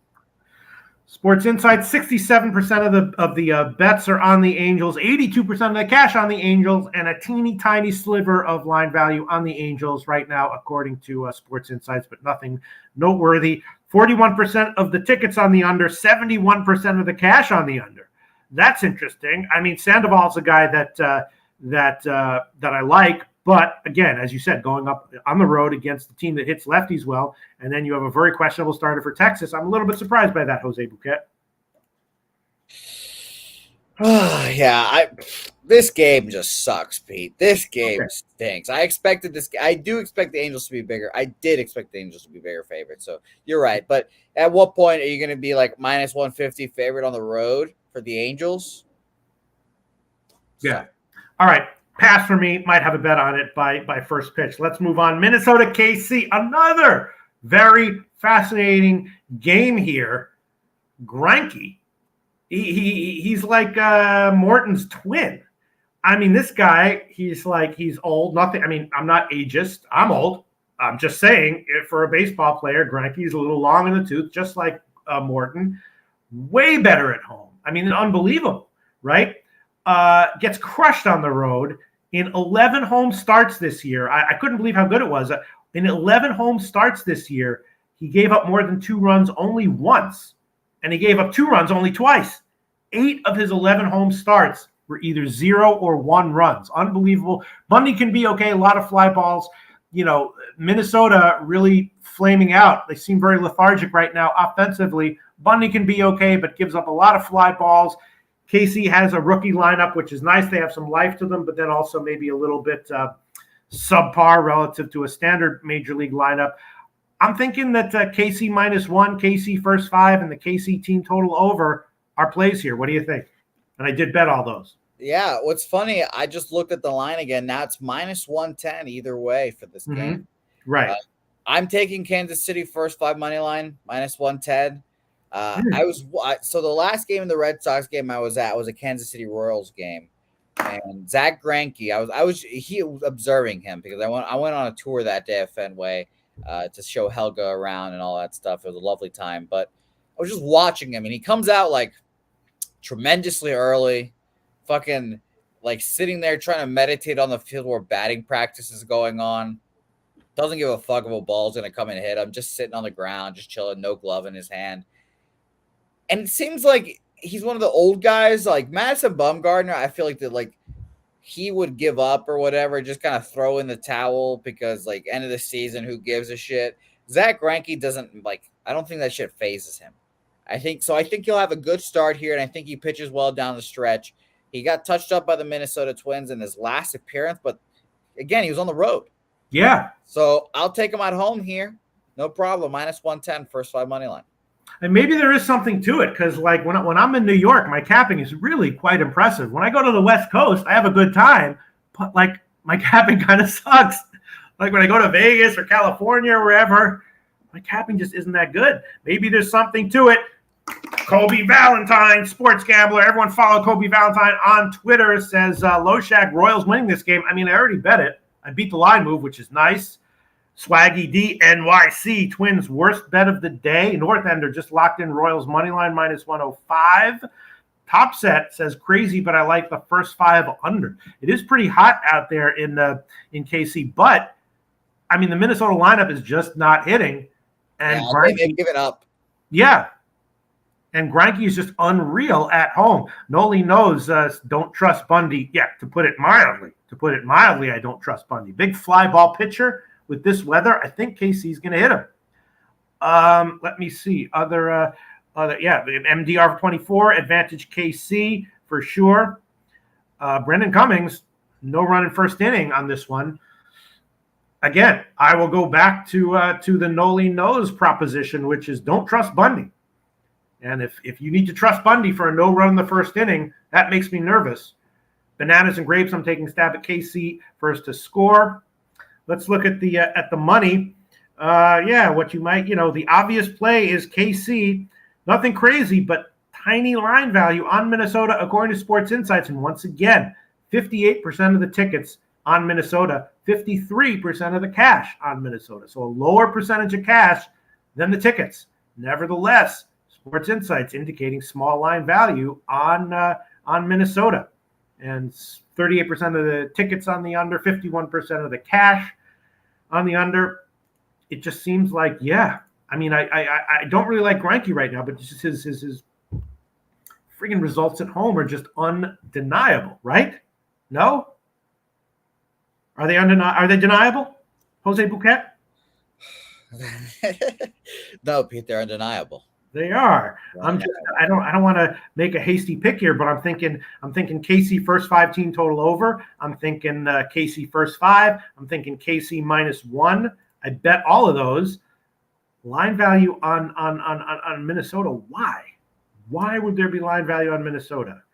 Sports Insight, 67% of the bets are on the Angels, 82% of the cash on the Angels, and a teeny tiny sliver of line value on the Angels right now, according to Sports Insights, but nothing noteworthy. 41% of the tickets on the under, 71% of the cash on the under. That's interesting. I mean, Sandoval's a guy that I like. But again, as you said, going up on the road against the team that hits lefties well, and then you have a very questionable starter for Texas. I'm a little bit surprised by that, Jose Bouquet. This game just sucks, Pete. This game stinks. I expected this. I do expect the Angels to be bigger. I did expect the Angels to be bigger favorite. So you're right. But at what point are you going to be like minus 150 favorite on the road for the Angels? Yeah. All right. Pass for me. Might have a bet on it by first pitch. Let's move on. Minnesota KC. Another very fascinating game here. Greinke. He's like Morton's twin. I mean, this guy, he's old. Nothing. I mean, I'm not ageist. I'm old. I'm just saying, for a baseball player, Greinke's a little long in the tooth, just like Morton. Way better at home. I mean, unbelievable, right? Gets crushed on the road in 11 home starts this year. I couldn't believe how good it was. In 11 home starts this year, he gave up more than 2 runs only once, and he gave up 2 runs only twice. 8 of his 11 home starts were either 0 or 1 runs. Unbelievable. Bundy can be okay, a lot of fly balls. Minnesota really flaming out. They seem very lethargic right now offensively. Bundy can be okay, but gives up a lot of fly balls. KC has a rookie lineup, which is nice. They have some life to them, but then also maybe a little bit subpar relative to a standard major league lineup. I'm thinking that KC -1, KC first 5, and the KC team total over are plays here. What do you think? And I did bet all those. Yeah, what's funny, I just looked at the line again. Now it's -110 either way for this game. Right. I'm taking Kansas City first 5 money line, -110. So the last game in the Red Sox game I was at was a Kansas City Royals game. And Zach Greinke, I was observing him because I went on a tour that day at Fenway to show Helga around and all that stuff. It was a lovely time, but I was just watching him, and he comes out like tremendously early, fucking like sitting there trying to meditate on the field where batting practice is going on. Doesn't give a fuck if a ball's gonna come and hit him. Just sitting on the ground, just chilling, no glove in his hand. And it seems like he's one of the old guys, like Madison Bumgarner. I feel like he would give up or whatever, just kind of throw in the towel because like end of the season, who gives a shit? Zach Greinke doesn't I don't think that shit phases him. I think he'll have a good start here, and I think he pitches well down the stretch. He got touched up by the Minnesota Twins in his last appearance, but again, he was on the road. Yeah. So I'll take him at home here. No problem. -110, first 5 money line. And maybe there is something to it because, like, when I'm in New York, my capping is really quite impressive. When I go to the West Coast, I have a good time, but, like, my capping kind of sucks. Like, when I go to Vegas or California or wherever, my capping just isn't that good. Maybe there's something to it. Kobe Valentine, sports gambler. Everyone follow Kobe Valentine on Twitter. Says Loshak, Royals winning this game. I mean, I already bet it. I beat the line move, which is nice. Swaggy D, NYC, Twins worst bet of the day. North Ender just locked in Royals money line -105. Top Set says crazy, but I like the first 5 under. It is pretty hot out there in KC, but I mean the Minnesota lineup is just not hitting. And they've given up. Yeah. And Greinke is just unreal at home. Noli knows don't trust Bundy. Yeah, to put it mildly, I don't trust Bundy. Big fly ball pitcher. With this weather, I think KC's going to hit him. Let me see. MDR 24, advantage KC for sure. Brendan Cummings, no run in first inning on this one. Again, I will go back to the Noli knows proposition, which is don't trust Bundy. And if you need to trust Bundy for a no run in the first inning, that makes me nervous. Bananas and grapes, I'm taking stab at KC first to score. Let's look at the money. What you might, the obvious play is KC. Nothing crazy, but tiny line value on Minnesota according to Sports Insights. And once again, 58% of the tickets on Minnesota, 53% of the cash on Minnesota. So a lower percentage of cash than the tickets. Nevertheless, Sports Insights indicating small line value on Minnesota. And 38% of the tickets on the under, 51% of the cash on the under. It just seems like, I mean, I don't really like Greinke right now, but just his friggin' results at home are just undeniable, right? No? Are they deniable? Jose Bouquet? No, Pete, they're undeniable. They are. I don't want to make a hasty pick here, but I'm thinking KC first 5 team total over. I'm thinking KC first 5. I'm thinking KC -1. I bet all of those. Line value on Minnesota. Why? Why would there be line value on Minnesota?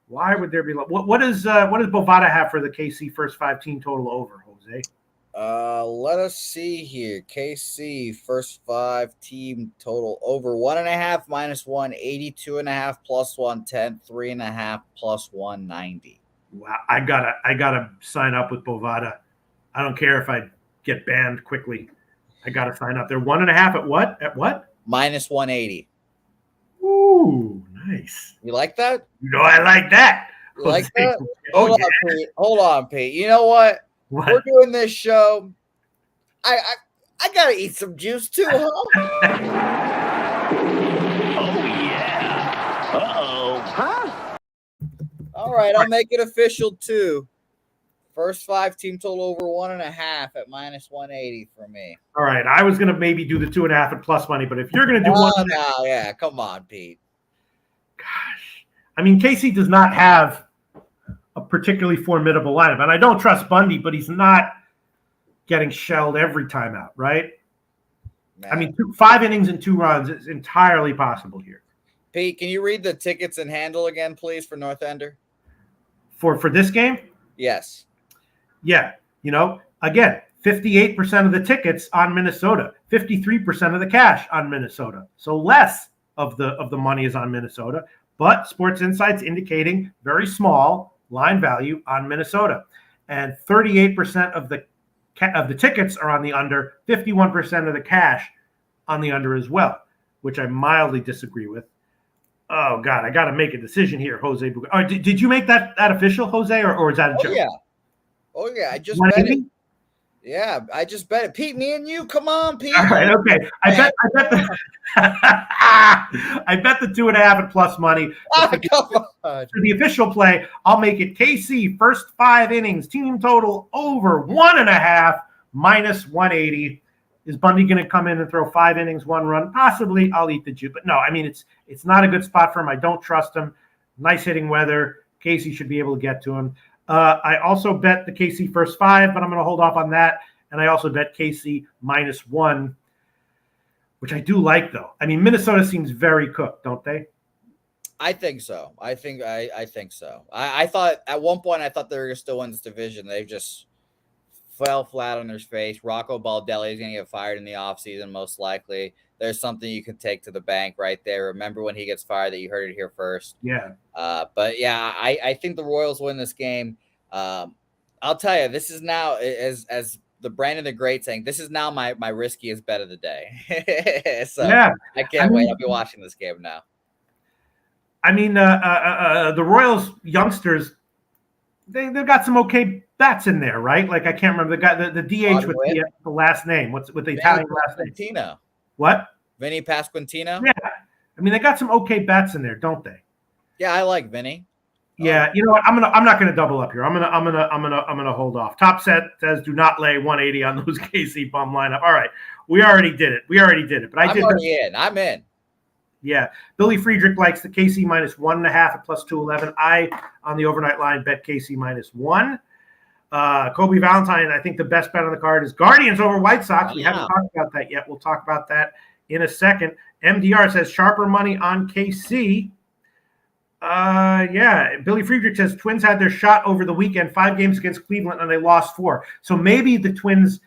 Why would there be? What does Bovada have for the KC first 5 team total over, Jose? Let us see here. KC first 5 team total over 1.5 -1, 82.5 +110, 3.5 +190. Wow, I gotta sign up with Bovada. I don't care if I get banned quickly. I gotta sign up. They're 1.5 at what? At what? -180. Ooh, nice. You like that? I like that. You like that? Hold on, Pete. You know what? We're doing this show. I gotta eat some juice too, huh? Oh yeah. Uh-oh. Huh? All All right, I'll make it official too. First 5 team total over 1.5 at -180 for me. All right, I was going to maybe do the 2.5 at plus money, but if you're going to do yeah, come on, Pete. Gosh, I mean, KC does not have a particularly formidable lineup, and I don't trust Bundy, but he's not getting shelled every time out, right? Man. I mean, 5 innings and 2 runs is entirely possible here. Pete, can you read the tickets and handle again, please, for North Ender? For this game? Yes. Yeah. Again, 58% of the tickets on Minnesota, 53% of the cash on Minnesota. So less of the money is on Minnesota, but Sports Insight's indicating very small line value on Minnesota. And 38% of the tickets are on the under, 51% of the cash on the under as well, which I mildly disagree with. Oh, God, I got to make a decision here, Jose. Did you make that official, Jose, or is that a joke? Oh, yeah, I just bet it. Yeah, I just bet it. Pete, me and you, come on, Pete. All right, okay. I bet the 2.5 at plus money. Come on. For the official play, I'll make it KC first 5 innings, team total over 1.5 -180. Is Bundy going to come in and throw 5 innings, 1 run? Possibly. I'll eat the juice. But no, I mean, it's not a good spot for him. I don't trust him. Nice hitting weather. KC should be able to get to him. I also bet the KC first 5, but I'm going to hold off on that. And I also bet KC -1, which I do like, though. I mean, Minnesota seems very cooked, don't they? I think so. I think so. I thought at one point they were going to still win this division. They've just fell flat on their face. Rocco Baldelli is going to get fired in the offseason, most likely. There's something you can take to the bank right there. Remember when he gets fired that you heard it here first. Yeah. But yeah, I think the Royals win this game. I'll tell you, this is now, as the Brandon the Great saying, this is now my riskiest bet of the day. So yeah, I can't wait. I'll be watching this game now. I mean, the Royals youngsters, they've got some okay bats in there, right? Like I can't remember the guy, the DH with the last name. What's with the Italian last name? What? Vinny Pasquantino. Yeah, I mean they got some okay bats in there, don't they? Yeah, I like Vinny. Yeah, you know what? I'm not gonna double up here. I'm gonna hold off. Top set says do not lay 180 on those KC bum lineup. All right, we already did it. But I'm in. Yeah, Billy Friedrich likes the KC -1.5 at plus 211. I on the overnight line bet KC -1. Kobe Valentine, I think the best bet on the card is Guardians over White Sox. We haven't talked about that yet. We'll talk about that in a second. MDR says sharper money on KC. Yeah, Billy Friedrich says Twins had their shot over the weekend, 5 games against Cleveland, and they lost 4. So maybe the Twins,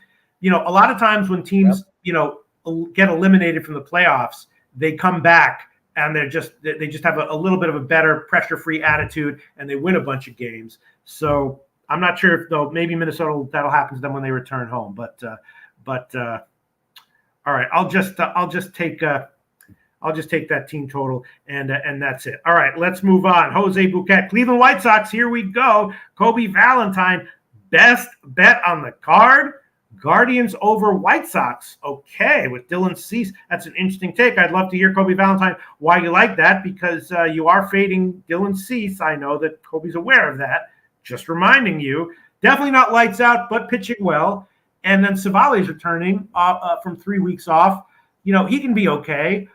a lot of times when teams, get eliminated from the playoffs, they come back and they just have a little bit of a better pressure-free attitude and they win a bunch of games. So I'm not sure if though maybe Minnesota that'll happen to them when they return home. But all right, I'll just take that team total and that's it. All right, let's move on. Jose Bouquet, Cleveland White Sox. Here we go. Kobe Valentine, best bet on the card. Guardians over White Sox. Okay, with Dylan Cease. That's an interesting take. I'd love to hear, Kobe Valentine, why you like that, because you are fading Dylan Cease. I know that Kobe's aware of that. Just reminding you. Definitely not lights out, but pitching well. And then Savali's returning from 3 weeks off. He can be okay.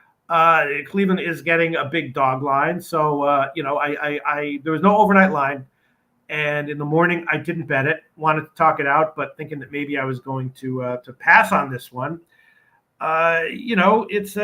Cleveland is getting a big dog line. So, there was no overnight line. And in the morning, I didn't bet it. Wanted to talk it out, but thinking that maybe I was going to pass on this one. It's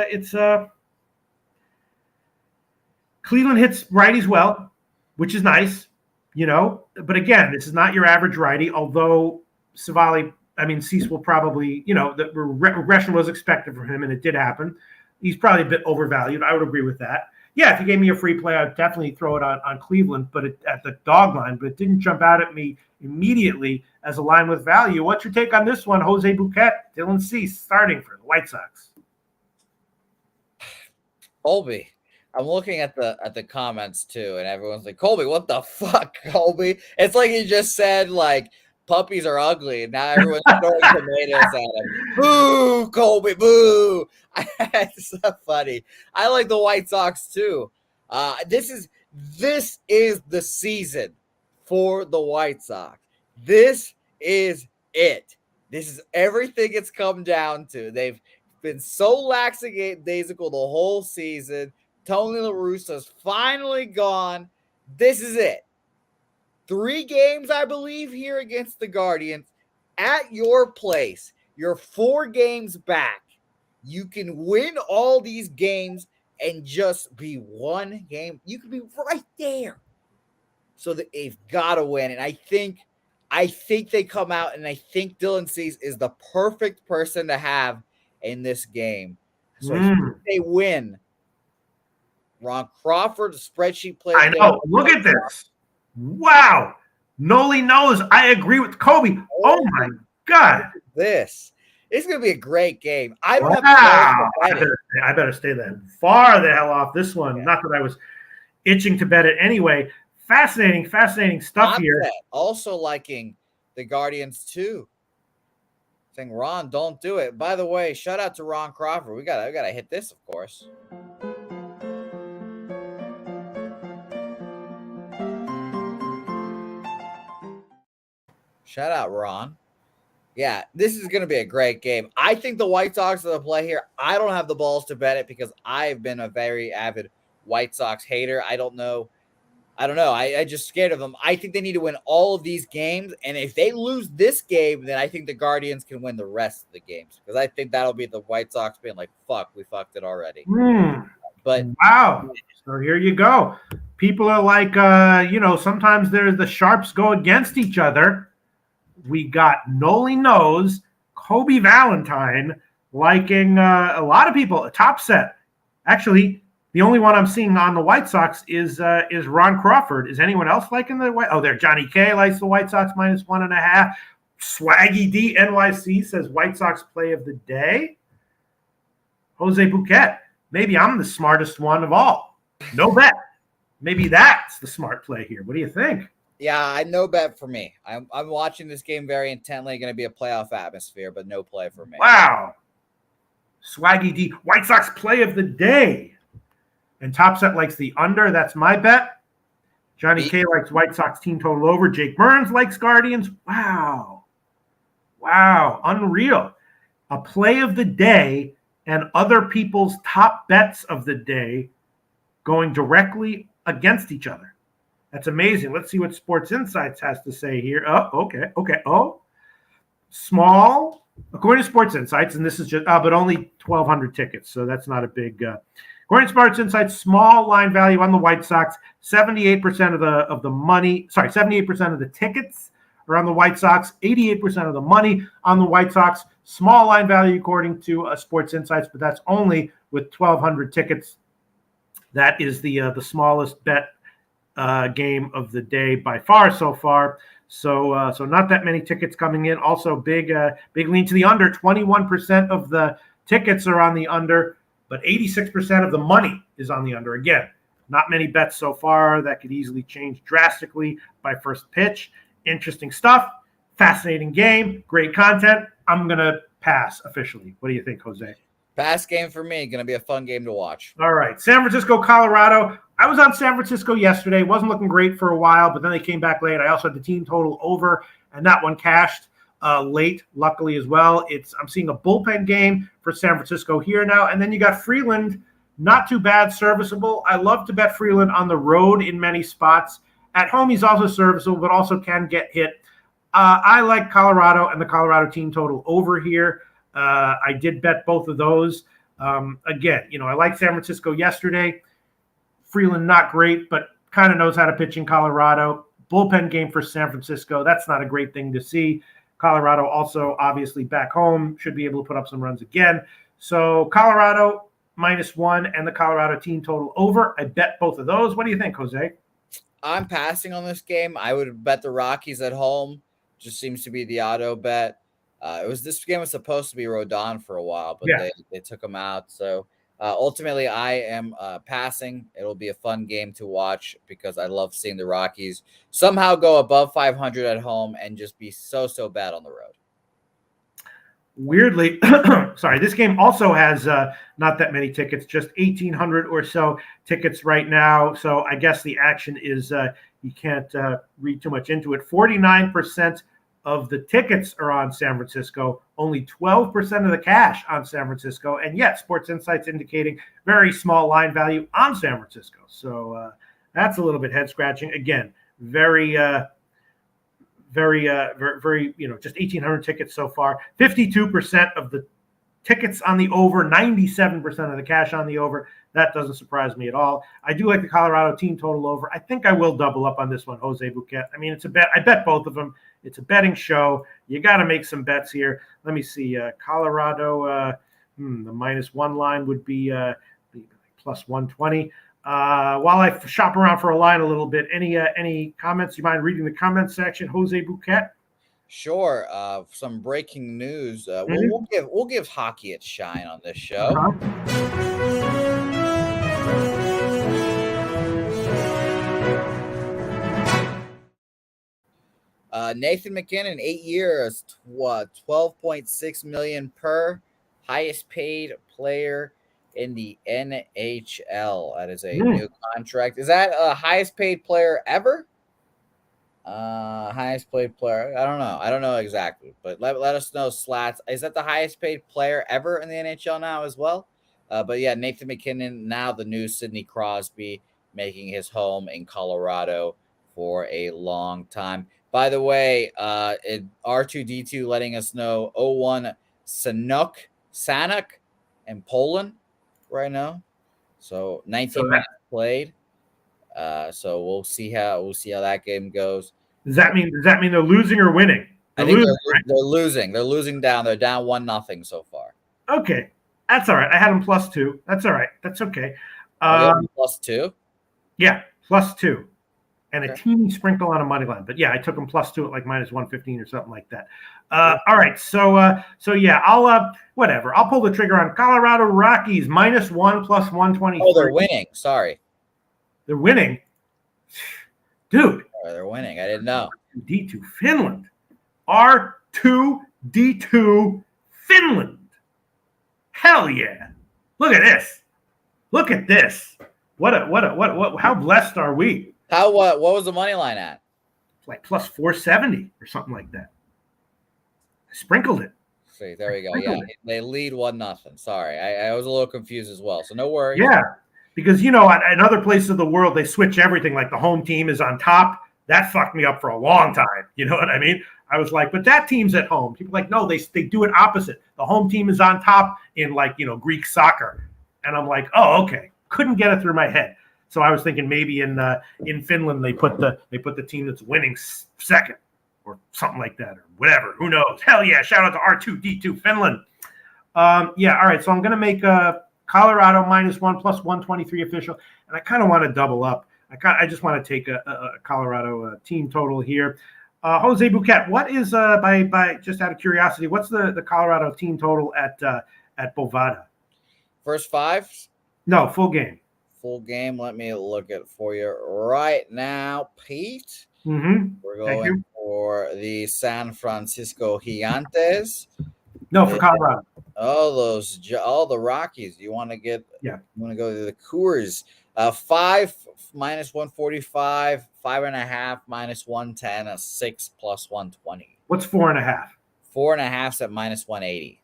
Cleveland hits righties well, which is nice, But again, this is not your average righty. Although Cease will probably, the regression was expected from him, and it did happen. He's probably a bit overvalued. I would agree with that. Yeah, if you gave me a free play, I'd definitely throw it on Cleveland, but at the dog line. But it didn't jump out at me immediately as a line with value. What's your take on this one, Jose Bouquet? Dylan Cease starting for the White Sox. Colby, I'm looking at the comments too, and everyone's like, Colby, what the fuck, Colby? It's like you just said, like, puppies are ugly, and now everyone's throwing tomatoes at him. Boo, Colby, boo. It's so funny. I like the White Sox too. This is This is the season for the White Sox. This is it. This is everything it's come down to. They've been so lackadaisical the whole season. Tony La Russa's finally gone. This is it. 3 games, I believe, here against the Guardians at your place. You're 4 games back. You can win all these games and just be 1 game. You could be right there. So they've got to win. And I think they come out, and I think Dylan Cease is the perfect person to have in this game. So I think they win. Ron Crawford, the spreadsheet player. I know. Look at this. Wow. Noli knows. I agree with Kobe. Oh my God. This. It's going to be a great game. I don't have I better stay that far the hell off this one. Yeah. Not that I was itching to bet it anyway. Fascinating stuff here. Also liking the Guardians too. Saying, Ron, don't do it. By the way, shout out to Ron Crawford. We gotta hit this, of course. Shout out, Ron. Yeah, this is going to be a great game. I think the White Sox are the play here. I don't have the balls to bet it because I've been a very avid White Sox hater. I don't know. I just scared of them. I think they need to win all of these games. And if they lose this game, then I think the Guardians can win the rest of the games. Because I think that'll be the White Sox being like, fuck, we fucked it already. But wow. So here you go. People are like, sometimes there's the sharps go against each other. We got Noli knows, Kobe Valentine liking a lot of people, a top set. Actually, the only one I'm seeing on the White Sox is Ron Crawford. Is anyone else liking the White? Oh, there, Johnny K likes the White Sox -1.5. Swaggy D NYC says White Sox play of the day. Jose Bouquet, maybe I'm the smartest one of all. No bet. Maybe that's the smart play here. What do you think? Yeah, no bet for me. I'm watching this game very intently. Going to be a playoff atmosphere, but no play for me. Wow. Swaggy D, White Sox play of the day. And Top Set likes the under. That's my bet. Johnny K likes White Sox team total over. Jake Burns likes Guardians. Wow. Unreal. A play of the day and other people's top bets of the day going directly against each other. That's amazing. Let's see what Sports Insights has to say here. Oh, okay. Oh, small, according to Sports Insights, and this is just, but only 1,200 tickets, so that's not a big. According to Sports Insights, small line value on the White Sox. 78% of the money. Sorry, 78% of the tickets are on the White Sox. 88% of the money on the White Sox. Small line value according to Sports Insights, but that's only with 1,200 tickets. That is the smallest bet game of the day by far so far. So not that many tickets coming in. Also big lean to the under. 21% of the tickets are on the under, but 86% of the money is on the under. Again, not many bets so far. That could easily change drastically by first pitch. Interesting stuff. Fascinating game. Great content. I'm going to pass officially. What do you think, Jose? Pass game for me. Going to be a fun game to watch. All right. San Francisco, Colorado. I was on San Francisco yesterday. Wasn't looking great for a while, but then they came back late. I also had the team total over, and that one cashed late, luckily as well. I'm seeing a bullpen game for San Francisco here now. And then you got Freeland, not too bad, serviceable. I love to bet Freeland on the road in many spots. At home, he's also serviceable, but also can get hit. I like Colorado and the Colorado team total over here. I did bet both of those. Again, I like San Francisco yesterday. Freeland, not great, but kind of knows how to pitch in Colorado. Bullpen game for San Francisco. That's not a great thing to see. Colorado also obviously back home should be able to put up some runs again. So Colorado -1 and the Colorado team total over. I bet both of those. What do you think, Jose? I'm passing on this game. I would bet the Rockies at home. Just seems to be the auto bet. This game was supposed to be Rodon for a while, but they took him out. So ultimately, I am passing. It'll be a fun game to watch because I love seeing the Rockies somehow go above 500 at home and just be so bad on the road. weirdly, sorry, this game also has not that many tickets, just 1,800 or so tickets right now. So I guess the action is you can't read too much into it. 49% of the tickets are on San Francisco, only 12% of the cash on San Francisco, and yet Sports Insight's indicating very small line value on San Francisco. So that's a little bit head scratching. Again, very, just 1,800 tickets so far. 52% of the tickets on the over, 97% of the cash on the over. That doesn't surprise me at all. I do like the Colorado team total over. I think I will double up on this one, Jose Bouquet. I mean, it's a bet. I bet both of them. It's a betting show. You got to make some bets here. Let me see. Colorado, the -1 line would be plus 120. While I shop around for a line a little bit, any comments? You mind reading the comment section, Jose Bouquet? Sure. Some breaking news. We'll give hockey its shine on this show. Nathan MacKinnon, 8 years, $12.6 million per, highest paid player in the NHL. That is a new contract. Is that highest paid player ever? Highest paid player. I don't know. I don't know exactly, but let us know, Slats. Is that the highest paid player ever in the NHL now as well? But yeah, Nathan MacKinnon, now the new Sidney Crosby, making his home in Colorado for a long time. By the way, R2D2 letting us know 0-1 Sanuk in Poland right now. So 19 minutes played. So we'll see how that game goes. Does that mean they're losing or winning? I think they're losing. They're losing down. They're down 1-0 so far. Okay. That's all right. I had them +2. That's all right. That's okay. +2? Yeah, +2. And a teeny sprinkle on a money line. But yeah, I took them +2 at like -115 or something like that. All right. So yeah, I'll whatever. I'll pull the trigger on Colorado Rockies -1 plus 120. Oh, they're winning. Sorry. They're winning. Dude. Oh, they're winning. I didn't know. D2 Finland. R2D2 Finland. Hell yeah. Look at this. Look at this. What how blessed are we? What was the money line at? Like plus 470 or something like that. I sprinkled it. See, there we go. Yeah, they lead 1-0. Sorry, I was a little confused as well. So no worries. Yeah, because in other places of the world they switch everything. Like the home team is on top. That fucked me up for a long time. You know what I mean? I was like, but that team's at home. People are like, no, they do it opposite. The home team is on top in Greek soccer, and I'm like, oh, okay. Couldn't get it through my head. So I was thinking maybe in Finland they put the team that's winning second or something like that or whatever. Who knows? Hell yeah! Shout out to R2D2 Finland. Yeah. All right. So I'm gonna make Colorado -1 plus 123 official, and I kind of want to double up. I just want to take a Colorado team total here. Jose Bouquet, what is by just out of curiosity, what's the Colorado team total at Bovada? First 5? No, full game. Full game. Let me look at for you right now, Pete. Mm-hmm. We're going for the San Francisco Gigantes. No, for Colorado. Oh, all the Rockies. You want to get? Yeah. You want to go to the Coors? 5 -145, 5.5 -110, a 6 plus 120. What's 4.5? 4.5's at -180.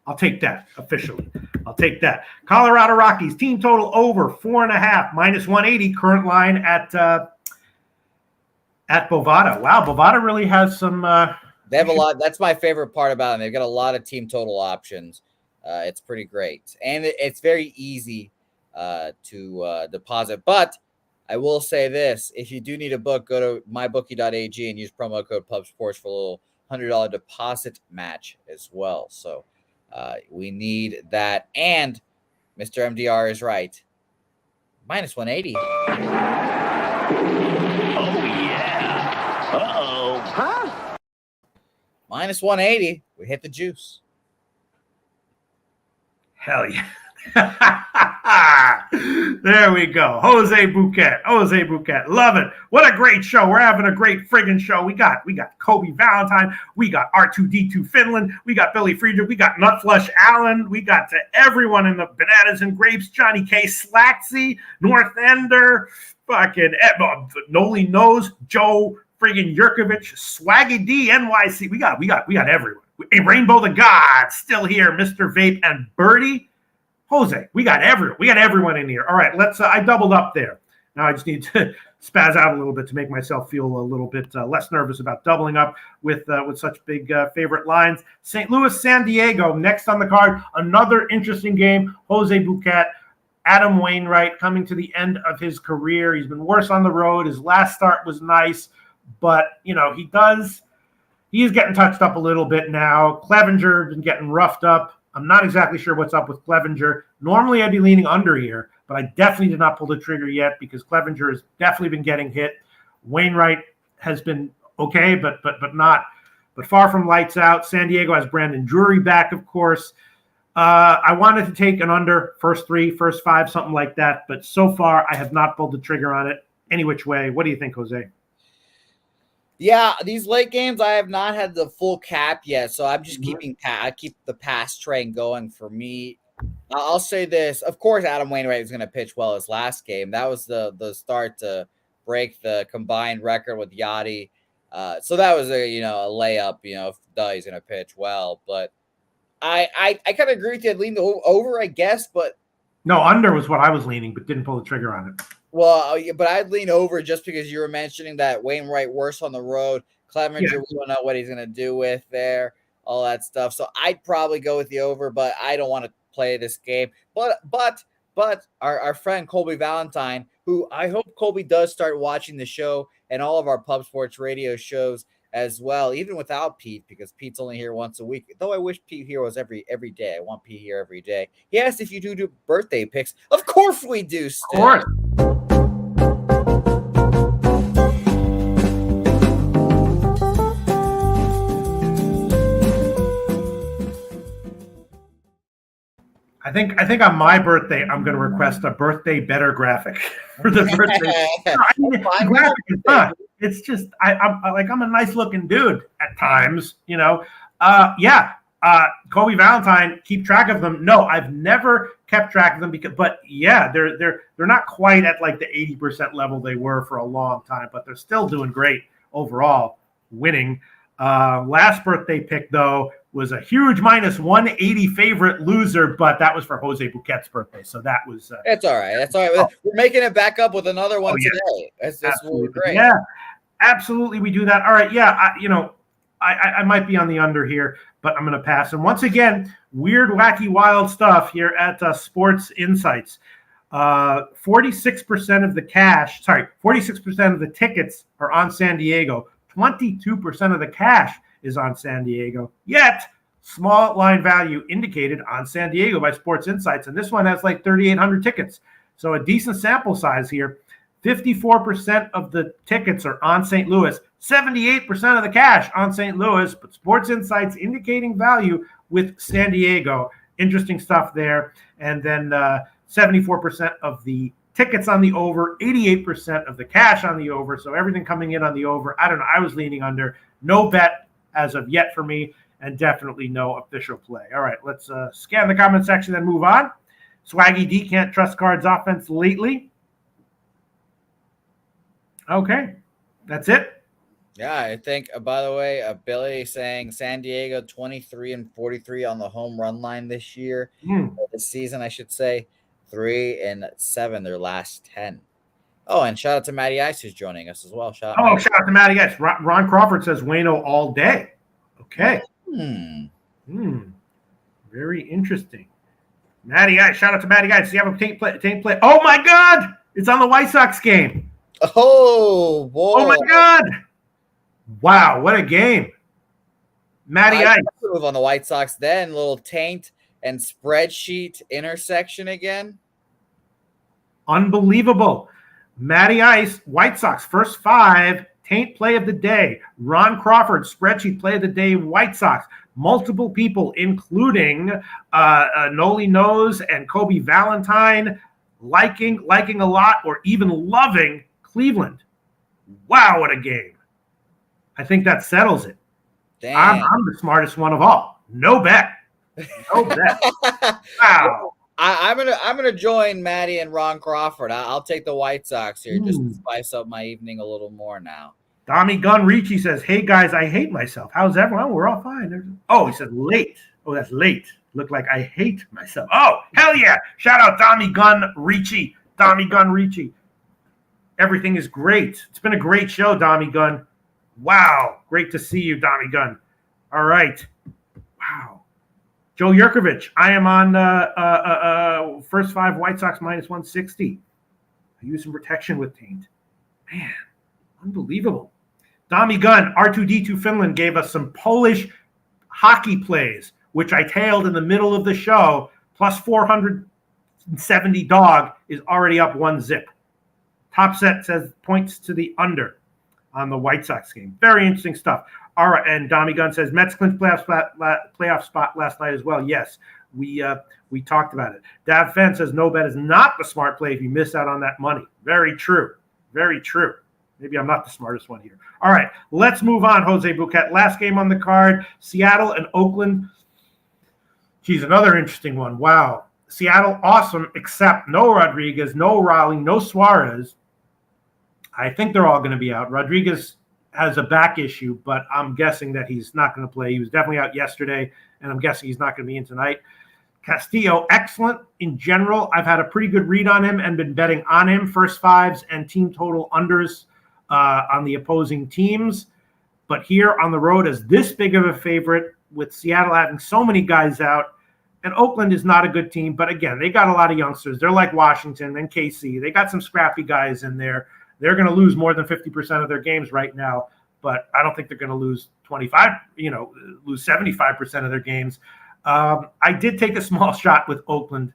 I'll take that officially. I'll take that. Colorado Rockies team total over 4.5 -180. Current line at Bovada. Wow, Bovada really has some. They have a lot. That's my favorite part about them. They've got a lot of team total options. It's pretty great, and it's very easy to deposit. But I will say this: if you do need a book, go to mybookie.ag and use promo code PubSports for a little $100 deposit match as well. So. We need that. And Mr. MDR is right. -180. Oh, yeah. Uh-oh. Huh? -180. We hit the juice. Hell yeah. There we go. Jose Bouquet. Love it. What a great show. We're having a great friggin' show. We got Kobe Valentine. We got R2D2 Finland. We got Billy Friedrich. We got Nutflush Allen. We got to everyone in the Bananas and Grapes. Johnny K. Slacksy. North Ender. Fucking Noli Knows. Joe friggin' Yurkovich. Swaggy D. NYC. We got everyone. Rainbow the God. Still here. Mr. Vape and Birdie. Jose, we got everyone in here. All right, let's. I doubled up there. Now I just need to spaz out a little bit to make myself feel a little bit less nervous about doubling up with such big favorite lines. St. Louis, San Diego, next on the card. Another interesting game. Jose Bouquet, Adam Wainwright coming to the end of his career. He's been worse on the road. His last start was nice, but he is getting touched up a little bit now. Clevenger been getting roughed up. I'm not exactly sure what's up with Clevenger. Normally, I'd be leaning under here, but I definitely did not pull the trigger yet because Clevenger has definitely been getting hit. Wainwright has been okay, but far from lights out. San Diego has Brandon Drury back, of course. I wanted to take an under, first 3, first 5, something like that, but so far I have not pulled the trigger on it any which way. What do you think, Jose? Yeah, these late games, I have not had the full cap yet, so I'm just I keep the pass train going for me. I'll say this. Of course, Adam Wainwright was going to pitch well his last game. That was the start to break the combined record with Yachty. So that was a layup, if he's going to pitch well. But I kind of agree with you. I'd lean over, I guess, but no, under was what I was leaning, but didn't pull the trigger on it. Well, but I'd lean over just because you were mentioning that Wainwright worse on the road. Clevenger, we don't know what he's going to do with there, all that stuff. So I'd probably go with the over, but I don't want to play this game. But our friend Colby Valentine, who I hope Colby does start watching the show and all of our Pub Sports Radio shows as well, even without Pete, because Pete's only here once a week. Though I wish Pete here was every day. I want Pete here every day. He asked if you do birthday picks. Of course we do, Stu. Of course. I think on my birthday, I'm going to request a birthday better graphic for the birthday. Graphic is fun. It's just I'm a nice looking dude at times, Kobe Valentine, keep track of them. No, I've never kept track of them they're not quite at like the 80% level they were for a long time, but they're still doing great overall, winning. Last birthday pick though was a huge minus 180 favorite loser, but that was for Jose Bouquet's birthday. So that was that's all right. That's all right. We're making it back up with another one today. That's great. Yeah, absolutely. We do that. All right. Yeah. I might be on the under here, but I'm going to pass. And once again, weird, wacky, wild stuff here at Sports Insights. 46% of the 46% of the tickets are on San Diego. 22% of the cash is on San Diego. Yet, small line value indicated on San Diego by Sports Insights. And this one has like 3,800 tickets. So a decent sample size here. 54% of the tickets are on St. Louis. 78% of the cash on St. Louis. But Sports Insights indicating value with San Diego. Interesting stuff there. And then 74% of the tickets on the over, 88% of the cash on the over. So everything coming in on the over. I don't know. I was leaning under. No bet as of yet for me, and definitely no official play. All right, let's scan the comment section and move on. Swaggy D can't trust Cards offense lately. Okay, that's it. Yeah, I think, by the way, Billy saying San Diego 23-43 on the home run line this year. This season, I should say. 3-7 their last 10. Oh, and shout out to Matty Ice who's joining us as well. Shout out to Matty Ice. Ron Crawford says Wayno all day. Okay. Very interesting. Matty Ice. Shout out to Matty Ice. Do you have a tape play? Oh my God! It's on the White Sox game. Oh boy! Oh my God! Wow, what a game! Matty Ice. Move on the White Sox. Then little taint and spreadsheet intersection again. Unbelievable. Matty Ice, White Sox, first 5, taint play of the day. Ron Crawford, spreadsheet play of the day, White Sox. multiple people, including Noli Nose and Kobe Valentine, liking a lot or even loving Cleveland. Wow, what a game. I think that settles it. Damn. I'm the smartest one of all. No bet. No bet. Wow. I'm gonna join Maddie and Ron Crawford. I'll take the White Sox here just to spice up my evening a little more now. Tommy Gunn Ricci says, "Hey guys, I hate myself. How's everyone? We're all fine." Oh, he said late. Oh, that's late. Look like I hate myself. Oh, hell yeah. Shout out Tommy Gunn Ricci. Tommy Gunn Ricci. Everything is great. It's been a great show, Tommy Gunn. Wow. Great to see you, Tommy Gunn. All right. Wow. Joe Yurkovich, I am on first 5 White Sox minus 160. I use some protection with Taint. Man, unbelievable. Tommy Gunn, R2D2 Finland gave us some Polish hockey plays, which I tailed in the middle of the show. Plus 470 dog is already up 1-zip. Top set says points to the under on the White Sox game. Very interesting stuff. All right, and Tommy Gunn says Mets clinched playoff spot last night as well. Yes, we talked about it. Dav Fenn says no bet is not the smart play if you miss out on that money. Very true. Very true. Maybe I'm not the smartest one here. All right, let's move on, Jose Bouquet. Last game on the card, Seattle and Oakland. Geez, another interesting one. Wow. Seattle, awesome, except no Rodriguez, no Raleigh, no Suarez. I think they're all going to be out. Rodriguez has a back issue, but I'm guessing that he's not going to play. He was definitely out yesterday, and I'm guessing he's not going to be in tonight. Castillo, excellent in general. I've had a pretty good read on him and been betting on him, first 5s and team total unders on the opposing teams. But here on the road as this big of a favorite with Seattle having so many guys out, and Oakland is not a good team. But again, they got a lot of youngsters. They're like Washington and KC. They got some scrappy guys in there. They're going to lose more than 50% of their games right now, but I don't think they're going to lose lose 75% of their games. I did take a small shot with Oakland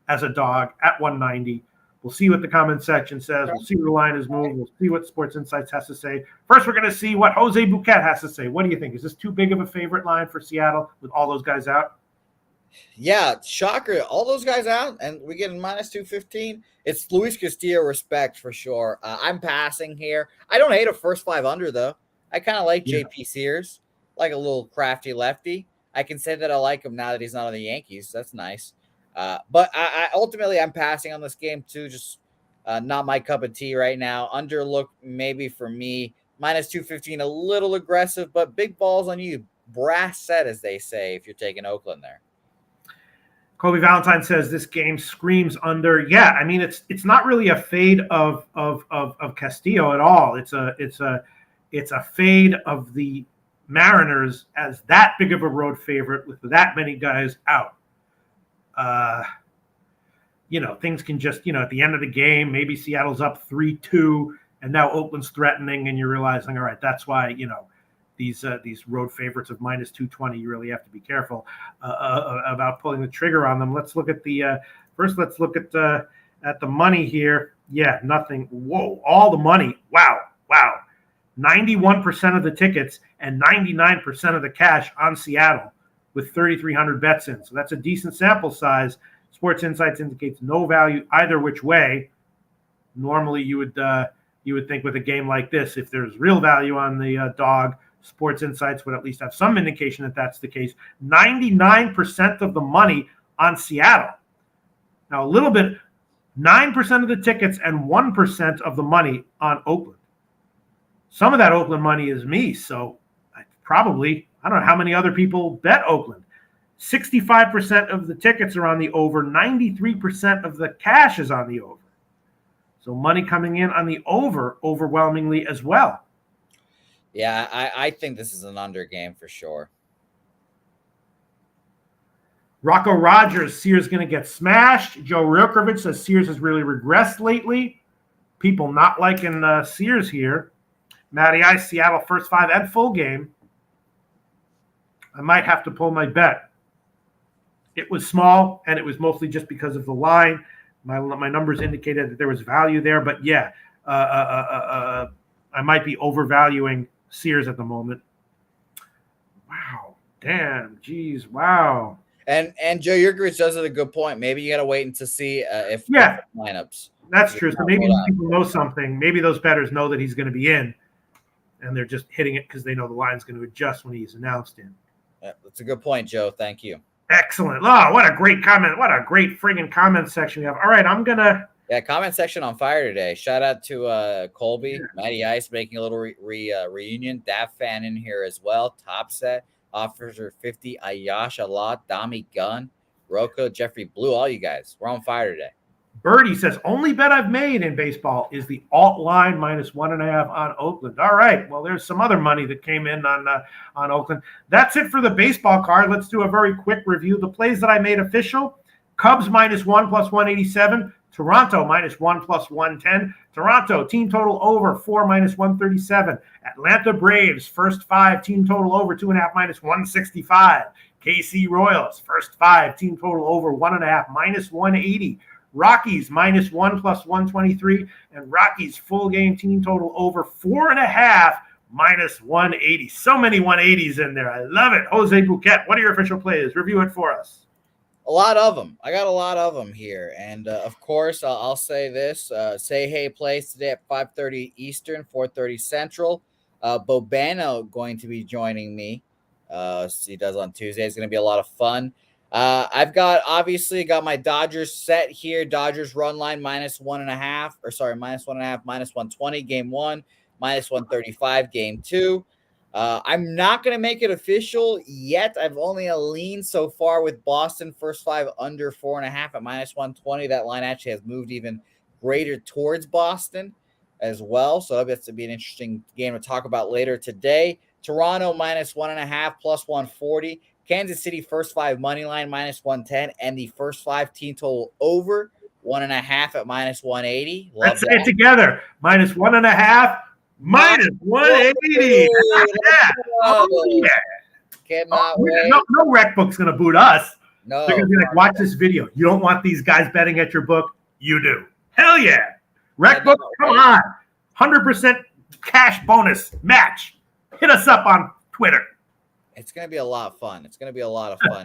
as a dog at 190. We'll see what the comment section says. We'll see where the line is moved. We'll see what Sports Insights has to say. First, we're going to see what Jose Bouquet has to say. What do you think? Is this too big of a favorite line for Seattle with all those guys out? Yeah, shocker. All those guys out, and we get minus 215. It's Luis Castillo respect for sure. I'm passing here. I don't hate a first 5 under, though. I kind of like JP Sears, like a little crafty lefty. I can say that I like him now that he's not on the Yankees. That's nice. But I ultimately, I'm passing on this game, too. Just not my cup of tea right now. Under look maybe for me. Minus 215, a little aggressive, but big balls on you. Brass set, as they say, if you're taking Oakland there. Kobe Valentine says this game screams under. Yeah, I mean it's not really a fade of Castillo at all. It's a fade of the Mariners as that big of a road favorite with that many guys out. Things can just at the end of the game, maybe Seattle's up 3-2, and now Oakland's threatening, and you're realizing, all right, that's why these road favorites of minus 220, you really have to be careful about pulling the trigger on them. Let's look at let's look at the money here. Yeah, nothing. Whoa, all the money. Wow. 91% of the tickets and 99% of the cash on Seattle with 3,300 bets in. So that's a decent sample size. Sports Insights indicates no value either which way. Normally you would think with a game like this, if there's real value on the dog, Sports Insights would at least have some indication that that's the case. 99% of the money on Seattle. Now, a little bit, 9% of the tickets and 1% of the money on Oakland. Some of that Oakland money is me, so I don't know how many other people bet Oakland. 65% of the tickets are on the over. 93% of the cash is on the over. So money coming in on the over overwhelmingly as well. Yeah, I think this is an under game for sure. Rocco Rogers, Sears going to get smashed. Joe Rilkovich says Sears has really regressed lately. People not liking Sears here. Matty I, Seattle first 5 and full game. I might have to pull my bet. It was small, and it was mostly just because of the line. My numbers indicated that there was value there, but yeah, I might be overvaluing Sears at the moment. Wow. Damn, geez, wow. And Joe Yurkovich does it a good point. Maybe you got to wait and to see if Yeah. lineups. That's true. So maybe people know something. Maybe those bettors know that he's going to be in, and they're just hitting it because they know the line's going to adjust when he's announced in. Yeah, that's a good point, Joe. Thank you. Excellent. Oh, what a great comment. What a great friggin' comment section we have. All right, I'm going to. Yeah, comment section on fire today. Shout out to Colby, Matty Ice making a little reunion. Daft fan in here as well. Top set. Officer 50, Ayash Allah, Dami Gunn, Rocco, Jeffrey Blue, all you guys. We're on fire today. Birdie says, only bet I've made in baseball is the alt line -1.5 on Oakland. All right. Well, there's some other money that came in on Oakland. That's it for the baseball card. Let's do a very quick review. The plays that I made official: Cubs -1 + 187. Toronto -1 + 110. Toronto team total over 4 -137. Atlanta Braves first 5 team total over 2.5 -165. KC Royals first 5 team total over 1.5 -180. Rockies -1 + 123, and Rockies full game team total over 4.5 -180. So many 180s in there. I love it. Jose Bouquet, what are your official plays? Review it for us. A lot of them. I got a lot of them here. And, of course, I'll say this. Say Hey plays today at 5:30 Eastern, 4:30 Central. Bobano going to be joining me. He does on Tuesday. It's going to be a lot of fun. I've got my Dodgers set here. Dodgers run line -1.5, -1.5, -120 game 1, -135 game 2. I'm not going to make it official yet. I've only a lean so far with Boston first 5 under 4.5 at -120. That line actually has moved even greater towards Boston as well. So that's to be an interesting game to talk about later today. Toronto -1.5 + 140. Kansas City first 5 money line -110, and the first 5 team total over 1.5 at -180. Let's say it together. -1.5, -180. Oh, yeah. Cannot wait. No rec book's going to boot us. No. They're going to be like, watch this video. You don't want these guys betting at your book? You do. Hell yeah. Rec book, come on. 100% cash bonus match. Hit us up on Twitter. It's going to be a lot of fun.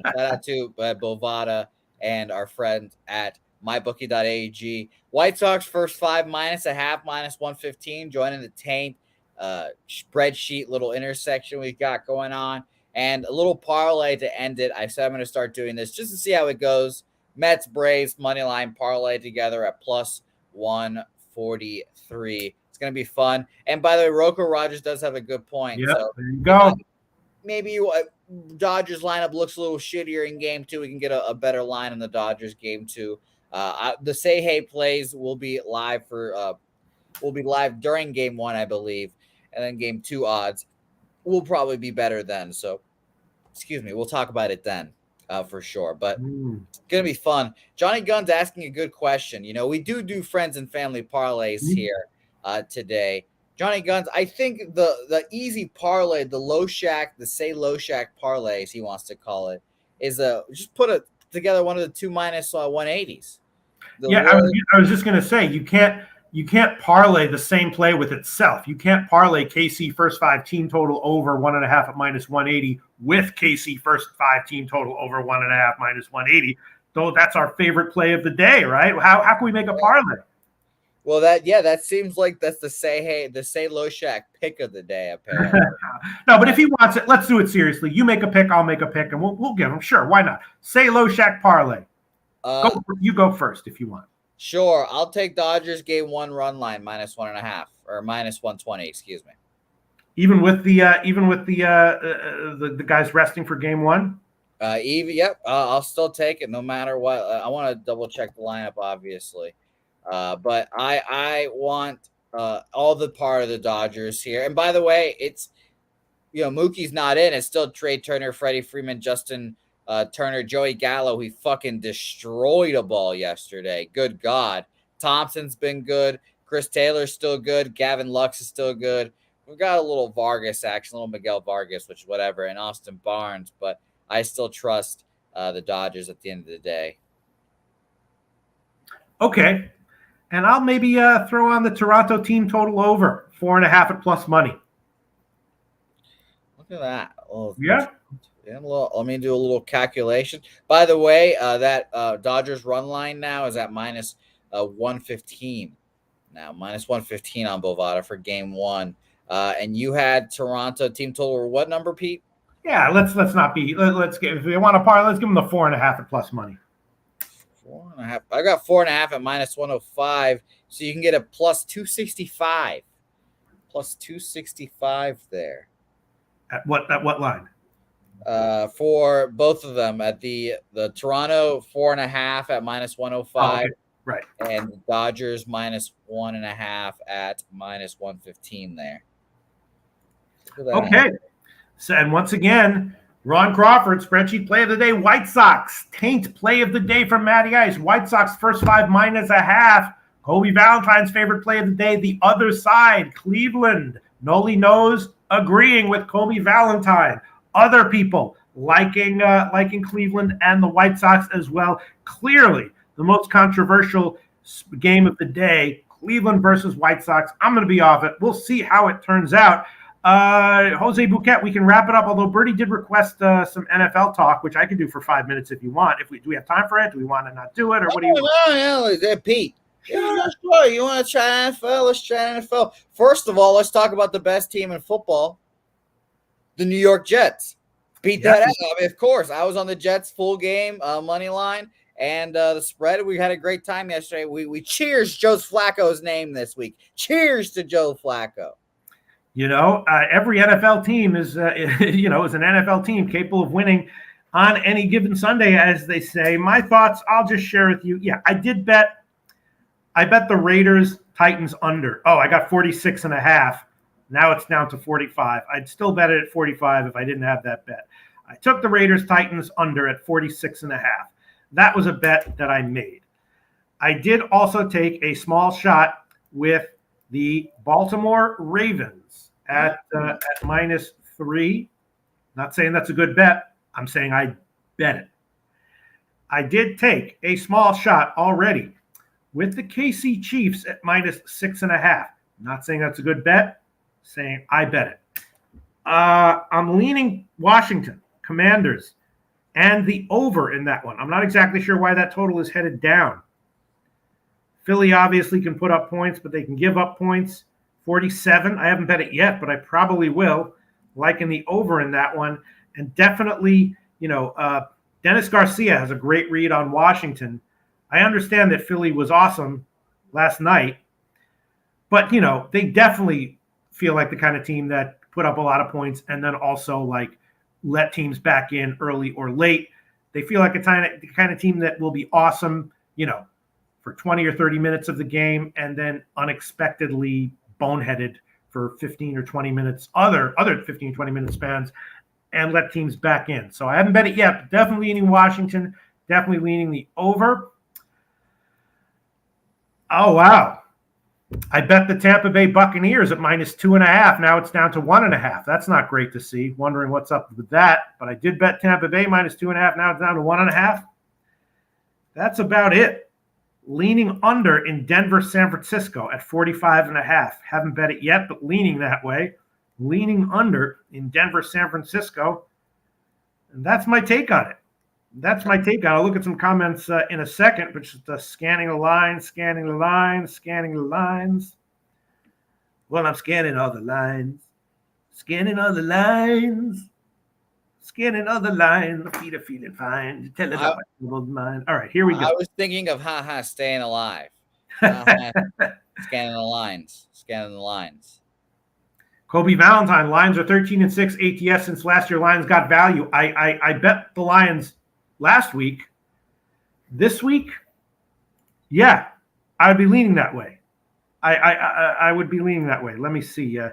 Shout out to Bovada and our friends at mybookie.ag. White Sox first 5 -0.5 -115, joining the taint spreadsheet little intersection we've got going on, and a little parlay to end it. I said I'm going to start doing this just to see how it goes. Mets Braves money line parlay together at +143. It's going to be fun. And by the way, Rocco Rogers does have a good point. Yep, so there you go. Maybe Dodgers lineup looks a little shittier in game 2. We can get a better line in the Dodgers game 2. The Say Hey plays will be live during game 1, I believe, and then game 2 odds will probably be better then. So, we'll talk about it then for sure. But it's gonna be fun. Johnny Gunn's asking a good question. We do friends and family parlays here today. Johnny Guns, I think the easy parlay, the Loshak, the Say Loshak parlays, he wants to call it, is just put together one of the 2 -180s. I was just gonna say you can't parlay the same play with itself. You can't parlay KC first 5 team total over 1.5 at -180 with KC first 5 team total over 1.5 -180. Though that's our favorite play of the day, right? How can we make a parlay? Well, that seems like that's the Say Loshak pick of the day, apparently. No, but if he wants it, let's do it seriously. You make a pick, I'll make a pick, and we'll give him. Sure, why not? Say Loshak parlay. You go first if you want. Sure, I'll take Dodgers game 1 run line -1.5 or -120. Excuse me. Even with the guys resting for game 1. Yep. I'll still take it no matter what. I want to double check the lineup, obviously. But I want all the part of the Dodgers here. And by the way, it's Mookie's not in. It's still Trey Turner, Freddie Freeman, Justin Turner, Joey Gallo. He fucking destroyed a ball yesterday. Good God. Thompson's been good. Chris Taylor's still good. Gavin Lux is still good. We've got a little Vargas action, a little Miguel Vargas, which whatever, and Austin Barnes. But I still trust the Dodgers at the end of the day. Okay. And I'll maybe throw on the Toronto team total over 4.5 at plus money. Look at that. Oh, yeah. Yeah, let me do a little calculation. By the way, that Dodgers run line now is at minus 115. Now minus 115 on Bovada for game one. And you had Toronto team total. What number, Pete? Yeah, let's not be. Let's get, if we want to parlay, let's give them the 4.5 at plus money. 4.5. I got 4.5 at minus 105, so you can get a plus 265. Plus 265 there. At what line? For both of them at the Toronto 4.5 at minus 105. Oh, okay. Right. And the Dodgers minus 1.5 at minus 115 there. Okay. So, and once again, Ron Crawford, spreadsheet play of the day, White Sox. Taint play of the day from Matty Ice. White Sox first 5 minus a half. Kobe Valentine's favorite play of the day, the other side, Cleveland. Noli knows, agreeing with Kobe Valentine. Other people liking Cleveland and the White Sox as well. Clearly, the most controversial game of the day, Cleveland versus White Sox. I'm going to be off it. We'll see how it turns out. Jose Bouquet, we can wrap it up, although Bertie did request some NFL talk, which I can do for 5 minutes if you want. Do we have time for it? Do we want to not do it? Or what do you want? No, Pete. Yeah, sure. You want to try NFL? Let's try NFL. First of all, let's talk about the best team in football, the New York Jets. Beat that out. I mean, of course, I was on the Jets full game money line and the spread. We had a great time yesterday. We cheers Joe Flacco's name this week. Cheers to Joe Flacco. You know, every NFL team is, is an NFL team capable of winning on any given Sunday, as they say. My thoughts, I'll just share with you. Yeah, I bet the Raiders Titans under. Oh, I got 46.5. Now it's down to 45. I'd still bet it at 45 if I didn't have that bet. I took the Raiders Titans under at 46.5. That was a bet that I made. I did also take a small shot with the Baltimore Ravens at -3. Not saying that's a good bet. I'm saying I bet it. I did take a small shot already with the KC Chiefs at -6.5. Not saying that's a good bet. Saying I bet it. I'm leaning Washington Commanders and the over in that one. I'm not exactly sure why that total is headed down. Philly obviously can put up points, but they can give up points. 47. I haven't bet it yet, but I probably will. Liking the over in that one. And definitely, Dennis Garcia has a great read on Washington. I understand that Philly was awesome last night, but, they definitely feel like the kind of team that put up a lot of points and then also let teams back in early or late. They feel like the kind of team that will be awesome, for 20 or 30 minutes of the game and then unexpectedly boneheaded for 15 or 20 minutes, other 15, 20 minute spans, and let teams back in. So I haven't bet it yet, but definitely leaning Washington, definitely leaning the over. Oh, wow. I bet the Tampa Bay Buccaneers at -2.5. Now it's down to 1.5. That's not great to see. Wondering what's up with that. But I did bet Tampa Bay -2.5. Now it's down to 1.5. That's about it. Leaning under in Denver, San Francisco at 45.5. Haven't bet it yet, but leaning that way. Leaning under in Denver, San Francisco. And that's my take on it. I'll look at some comments in a second, but just scanning the lines. Well, I'm scanning all the lines. The feet are feeling fine. Tell it about my troubled mind. All right, here we go. I was thinking of staying alive. Scanning the lines. Kobe Valentine, lines are 13-6 ATS since last year. Lions got value. I bet the Lions last week. This week, yeah, I'd be leaning that way. I would be leaning that way. Let me see. I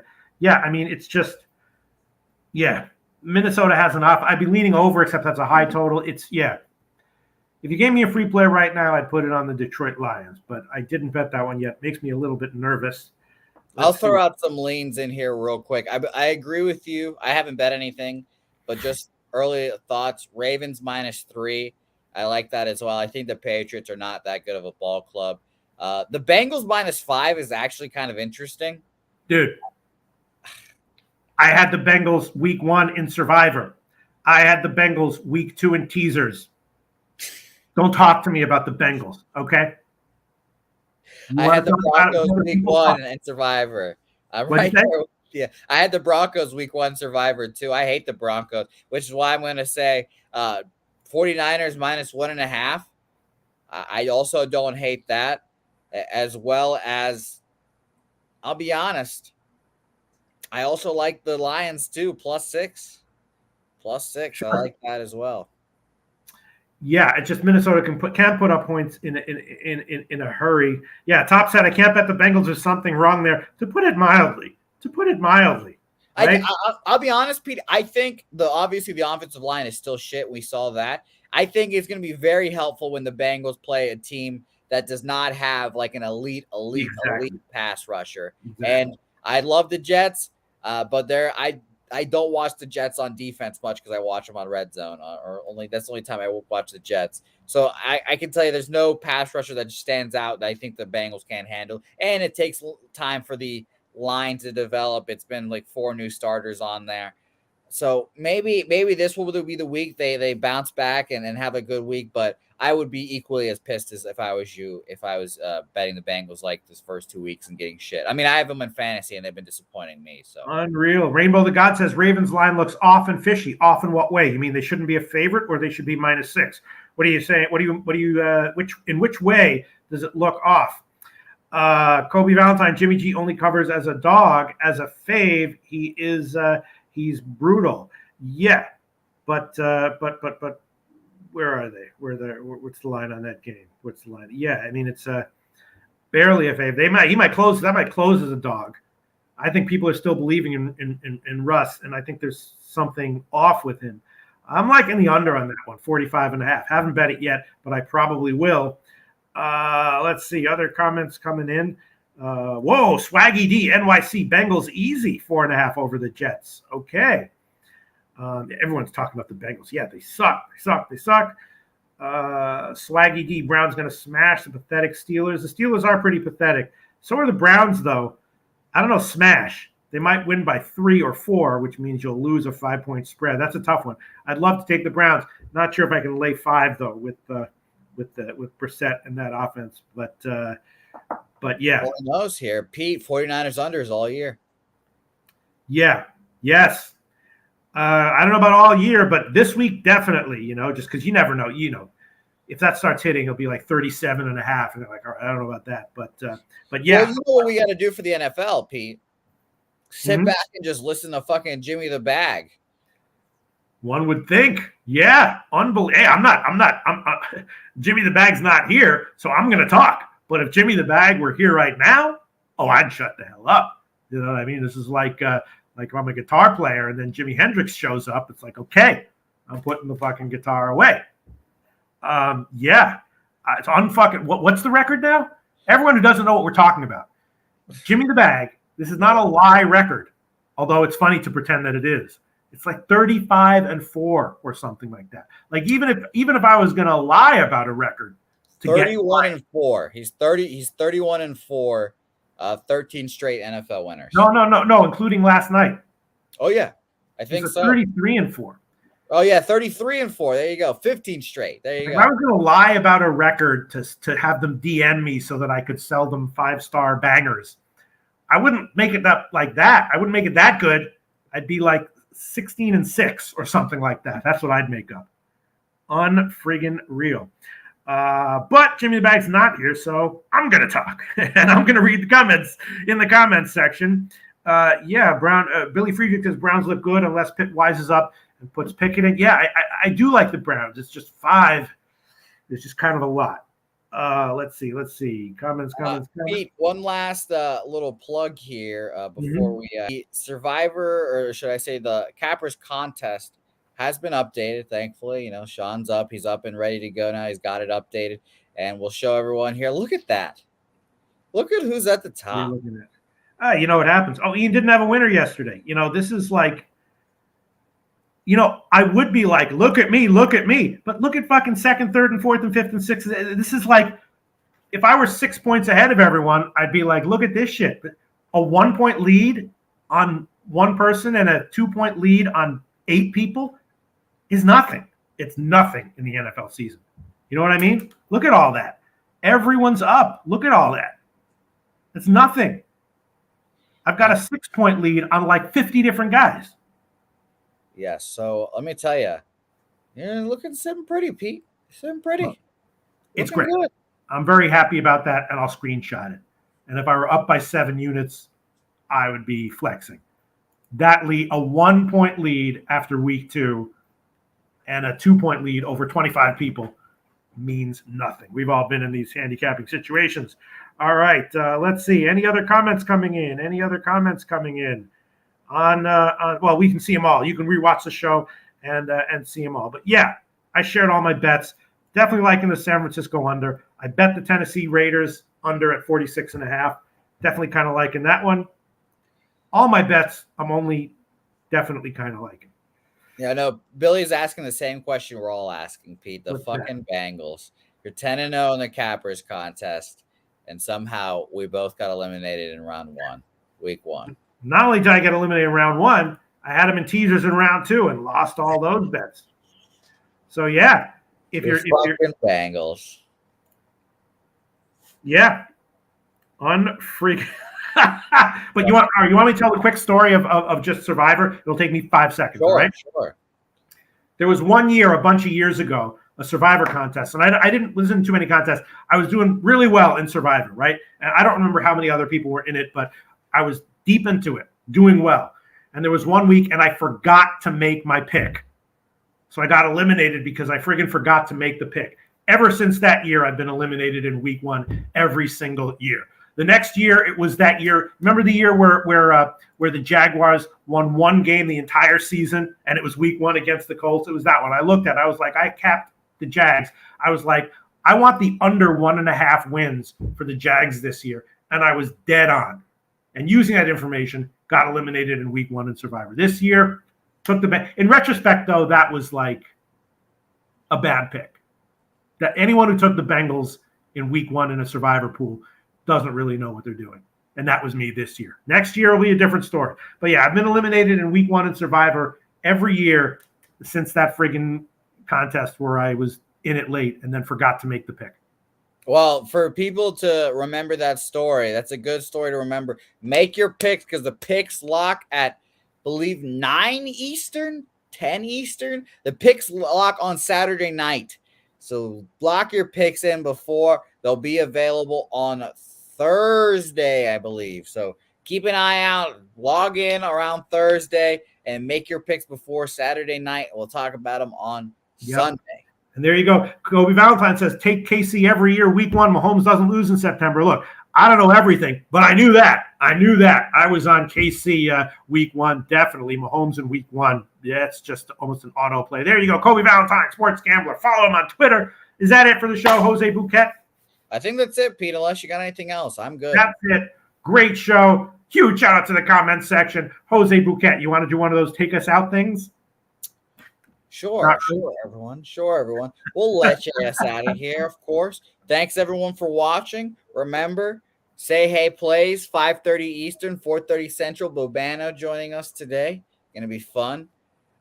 mean, it's just, Minnesota has enough. I'd be leaning over, except that's a high total. If you gave me a free play right now, I'd put it on the Detroit Lions, but I didn't bet that one yet. Makes me a little bit nervous. I'll throw out some leans in here real quick. I agree with you. I haven't bet anything, but just early thoughts. Ravens -3. I like that as well. I think the Patriots are not that good of a ball club. The Bengals -5 is actually kind of interesting. Dude, I had the Bengals week 1 in Survivor. I had the Bengals week 2 in teasers. Don't talk to me about the Bengals, okay? I had the Broncos week 1 and Survivor. I'm right there. Yeah, I had the Broncos week 1 Survivor too. I hate the Broncos, which is why I'm going to say 49ers minus 1.5. I also don't hate that, as well as, I'll be honest, I also like the Lions too, +6. +6. Sure. I like that as well. Yeah, it's just Minnesota can put up points in a hurry. Yeah, top set. I can't bet the Bengals. There's something wrong there. To put it mildly. Right? I'll be honest, Pete. I think obviously the offensive line is still shit. We saw that. I think it's going to be very helpful when the Bengals play a team that does not have like an elite pass rusher. Exactly. And I love the Jets, but I don't watch the Jets on defense much because I watch them on Red Zone, that's the only time I will watch the Jets. So I can tell you there's no pass rusher that just stands out that I think the Bengals can't handle. And it takes time for the line to develop. It's been like 4 new starters on there. So maybe this will be the week they bounce back and have a good week, but I would be equally as pissed as if I was you, if I was betting the Bengals like this first 2 weeks and getting shit. I mean, I have them in fantasy and they've been disappointing me. So unreal. Rainbow the God says Ravens line looks off and fishy. Off in what way? You mean they shouldn't be a favorite or they should be -6? What are you saying? In which way does it look off? Kobe Valentine, Jimmy G only covers as a dog. As a fave, he's brutal. Yeah, but where are they? What's the line on that game? What's the line? Yeah, I mean it's barely a fave. He might close as a dog. I think people are still believing in Russ, and I think there's something off with him. I'm liking the under on that one, 45.5. Haven't bet it yet, but I probably will. Let's see other comments coming in. Whoa, Swaggy D, NYC Bengals easy 4.5 over the Jets. Okay. Everyone's talking about the Bengals. Yeah, they suck. Swaggy D, Browns going to smash the pathetic Steelers. The Steelers are pretty pathetic. So are the Browns, though. I don't know, smash. They might win by 3 or 4, which means you'll lose a 5-point spread. That's a tough one. I'd love to take the Browns. Not sure if I can lay 5 though with Brissett and that offense. But yeah. Who knows here, Pete? 49ers unders all year. Yeah. Yes. I don't know about all year, but this week definitely. Just because you never know. If that starts hitting, it'll be like 37.5, and they're like, all right, I don't know about that, but yeah. Well, you know what we got to do for the NFL, Pete? Sit back and just listen to fucking Jimmy the Bag. One would think, yeah, unbelievable. Hey, I'm Jimmy the Bag's not here, so I'm going to talk. But if Jimmy the Bag were here right now, I'd shut the hell up. You know what I mean? This is like if I'm a guitar player and then Jimi Hendrix shows up, it's like, okay, I'm putting the fucking guitar away. Yeah, it's unfucking. What's the record now? Everyone who doesn't know what we're talking about, Jimmy the Bag. This is not a lie record, although it's funny to pretend that it is. It's like 35-4 or something like that. Like even if I was gonna lie about a record, 31-4. He's 31-4. 13 straight NFL winners. No, including last night. Oh yeah, I think so. 33-4. Oh yeah, 33-4. There you go. 15 straight. There you go. If I was going to lie about a record to have them DM me so that I could sell them 5-star bangers, I wouldn't make it up like that. I wouldn't make it that good. I'd be like 16-6 or something like that. That's what I'd make up. Unfriggin' real. But Jimmy the Bag's not here, so I'm going to talk. And I'm going to read the comments in the comments section. Billy Friedrich says Browns look good unless Pitt wises up and puts Pickett in. Yeah, I do like the Browns. It's just 5. It's just kind of a lot. Let's see. Comments. Pete, one last little plug here before we Survivor, or should I say the Cappers contest, has been updated, thankfully. Sean's up. He's up and ready to go now. He's got it updated, and we'll show everyone here. Look at that. Look at who's at the top. You know what happens. Oh, Ian didn't have a winner yesterday. This is like, I would be like, look at me. But look at fucking 2nd, 3rd, and 4th, and 5th, and 6th. This is like, if I were 6 points ahead of everyone, I'd be like, look at this shit. But a 1-point lead on one person and a 2-point lead on 8 people. is nothing. It's nothing in the NFL season. You know what I mean? Look at all that. Everyone's up. Look at all that. It's nothing. I've got a 6-point lead on like 50 different guys. Yes. So let me tell you, you're sitting pretty, Pete. Sitting pretty. Well, it's Looking great. good. I'm very happy about that, and I'll screenshot it. And if I were up by 7 units, I would be flexing. That lead, a 1-point lead after week 2 and a 2-point lead over 25 people means nothing. We've all been in these handicapping situations. All right, let's see. Any other comments coming in? Well, we can see them all. You can rewatch the show and see them all. But yeah, I shared all my bets. Definitely liking the San Francisco under. I bet the Tennessee Raiders under at 46.5. Definitely kind of liking that one. All my bets, I'm only definitely kind of liking. Yeah, no, Billy's asking the same question we're all asking, Pete. The What's fucking Bengals. You're 10-0 in the Cappers contest, and somehow we both got eliminated in week 1. Not only did I get eliminated in round 1, I had them in teasers in round 2 and lost all those bets. So yeah, if you're fucking Bengals. Yeah. Unfreaking. But you want me to tell the quick story of just Survivor? It'll take me 5 seconds, Sure, right? Sure. There was one year, a bunch of years ago, a Survivor contest, and I didn't listen to too many contests. I was doing really well in Survivor, right? And I don't remember how many other people were in it, but I was deep into it, doing well. And there was one week, and I forgot to make my pick. So I got eliminated because I friggin' forgot to make the pick. Ever since that year, I've been eliminated in week 1 every single year. The next year, it was that year. Remember the year where the Jaguars won one game the entire season, and it was week 1 against the Colts? It was that one. I looked at it. I was like, I capped the Jags. I was like, I want the under 1.5 wins for the Jags this year, and I was dead on. And using that information, got eliminated in week 1 in Survivor. This year, took the – in retrospect, though, that was like a bad pick. That anyone who took the Bengals in week 1 in a Survivor pool doesn't really know what they're doing. And that was me this year. Next year will be a different story. But yeah, I've been eliminated in week 1 in Survivor every year since that friggin' contest where I was in it late and then forgot to make the pick. Well, for people to remember that story, that's a good story to remember. Make your picks because the picks lock at, I believe, 9 Eastern, 10 Eastern. The picks lock on Saturday night. So block your picks in before. They'll be available on Thursday, I believe. So keep an eye out. Log in around Thursday and make your picks before Saturday night. We'll talk about them on Sunday. And there you go. Kobe Valentine says, take KC every year. Week 1, Mahomes doesn't lose in September. Look, I don't know everything, but I knew that. I was on KC week 1, definitely. Mahomes in week 1. Yeah, it's just almost an auto play. There you go. Kobe Valentine, Sports Gambler. Follow him on Twitter. Is that it for the show, Jose Bouquet? I think that's it, Pete, unless you got anything else. I'm good. That's it. Great show. Huge shout out to the comments section. Jose Bouquet, you want to do one of those take us out things? Sure, everyone. We'll let you out of here, of course. Thanks, everyone, for watching. Remember, Say Hey Plays, 5:30 Eastern, 4:30 Central. Bobano joining us today. Going to be fun.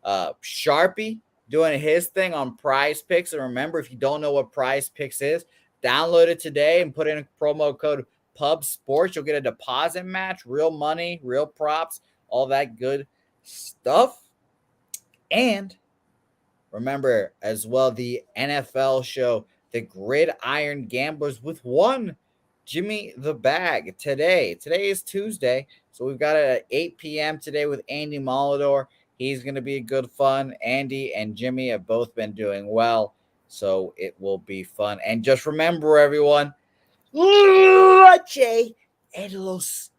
Sharpie doing his thing on Prize Picks. And remember, if you don't know what Prize Picks is, download it today and put in a promo code Pub Sports. You'll get a deposit match, real money, real props, all that good stuff. And remember as well, the NFL show, The Gridiron Gamblers with one Jimmy the Bag today. Today is Tuesday, so we've got it at 8 p.m. today with Andy Molador. He's going to be good fun. Andy and Jimmy have both been doing well, so it will be fun. And just remember, everyone, Luce en los